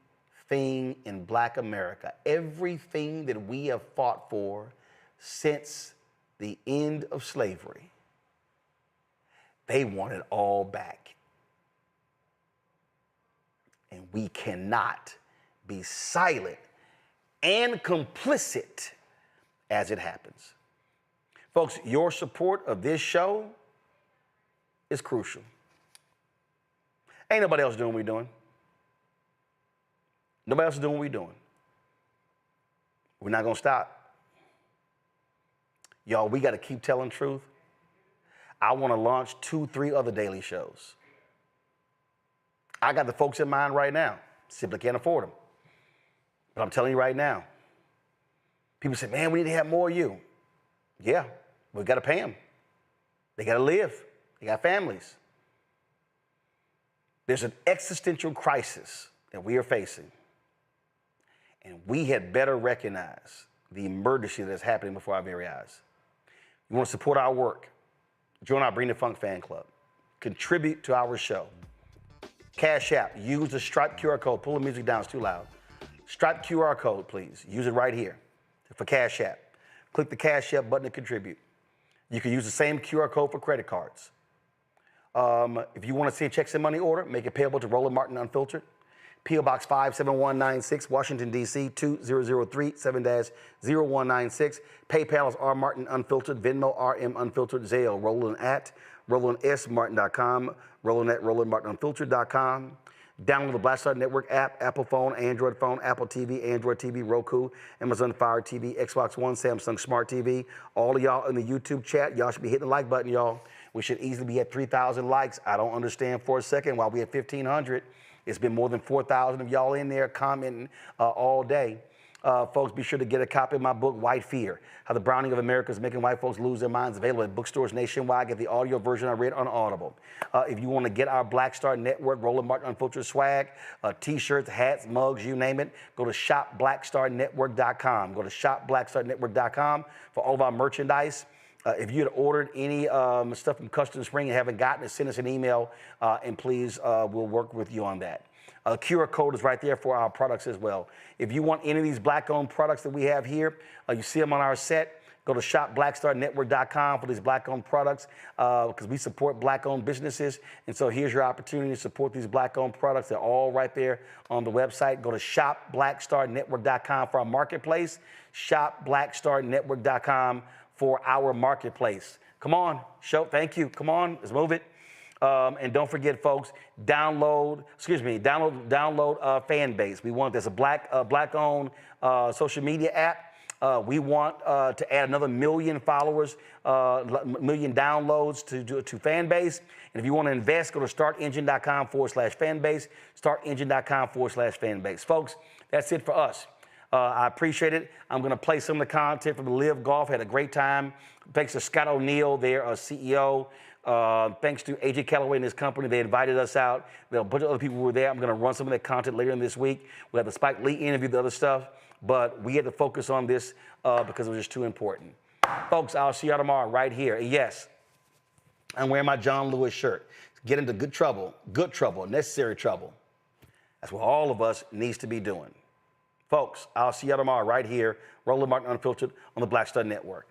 in Black America, everything that we have fought for since the end of slavery. They want it all back. And we cannot be silent and complicit as it happens. Folks, your support of this show is crucial. Ain't nobody else doing what we're doing. Nobody else is doing what we're doing. We're not going to stop. Y'all, we got to keep telling truth. I want to launch 2-3 other daily shows. I got the folks in mind right now. Simply can't afford them. But I'm telling you right now, people say, man, we need to have more of you. Yeah, we got to pay them. They got to live. They got families. There's an existential crisis that we are facing. And we had better recognize the emergency that's happening before our very eyes. You want to support our work? Join our Bring the Funk fan club. Contribute to our show. Cash App, use the Stripe QR code. Pull the music down, it's too loud. Stripe QR code, please. Use it right here for Cash App. Click the Cash App button to contribute. You can use the same QR code for credit cards. If you want to see a checks and money order, make it payable to Roland Martin Unfiltered. P.O. Box 57196, Washington, D.C. 20037 7-0196. PayPal is rmartin unfiltered, Venmo RM Unfiltered, Zelle, Roland at RolandSMartin.com, Roland at RolandMartinUnfiltered.com. Download the Black Star Network app, Apple phone, Android phone, Apple TV, Android TV, Roku, Amazon Fire TV, Xbox One, Samsung Smart TV. All of y'all in the YouTube chat, y'all should be hitting the like button, y'all. We should easily be at 3,000 likes. I don't understand for a second why we at 1,500. It's been more than 4,000 of y'all in there commenting all day. Folks, be sure to get a copy of my book, White Fear, How the Browning of America is Making White Folks Lose Their Minds, available at bookstores nationwide. Get the audio version I read on Audible. If you want to get our Black Star Network, Roland Martin Unfiltered swag, t-shirts, hats, mugs, you name it, go to shopblackstarnetwork.com. Go to shopblackstarnetwork.com for all of our merchandise. If you had ordered any stuff from Custom Spring and haven't gotten it, send us an email, and please, we'll work with you on that. QR code is right there for our products as well. If you want any of these Black-owned products that we have here, you see them on our set, go to shopblackstarnetwork.com for these Black-owned products because we support Black-owned businesses. And so here's your opportunity to support these Black-owned products. They're all right there on the website. Go to shopblackstarnetwork.com for our marketplace, shopblackstarnetwork.com for our marketplace. Come on, thank you. Come on, let's move it. And don't forget, folks, download Fanbase. We want, there's a black-owned social media app. We want to add another 1 million followers, million downloads to Fanbase. And if you want to invest, go to startengine.com/Fanbase, startengine.com/Fanbase. Folks, that's it for us. I appreciate it. I'm going to play some of the content from the Live Golf. Had a great time. Thanks to Scott O'Neill, their CEO. Thanks to AJ Calloway and his company. They invited us out. There were a bunch of other people who were there. I'm going to run some of that content later in this week. We have the Spike Lee interview, the other stuff. But we had to focus on this because it was just too important. Folks, I'll see y'all tomorrow right here. And yes, I'm wearing my John Lewis shirt. Get into good trouble, necessary trouble. That's what all of us needs to be doing. Folks, I'll see y'all tomorrow right here. Roland Martin Unfiltered on the Black Star Network.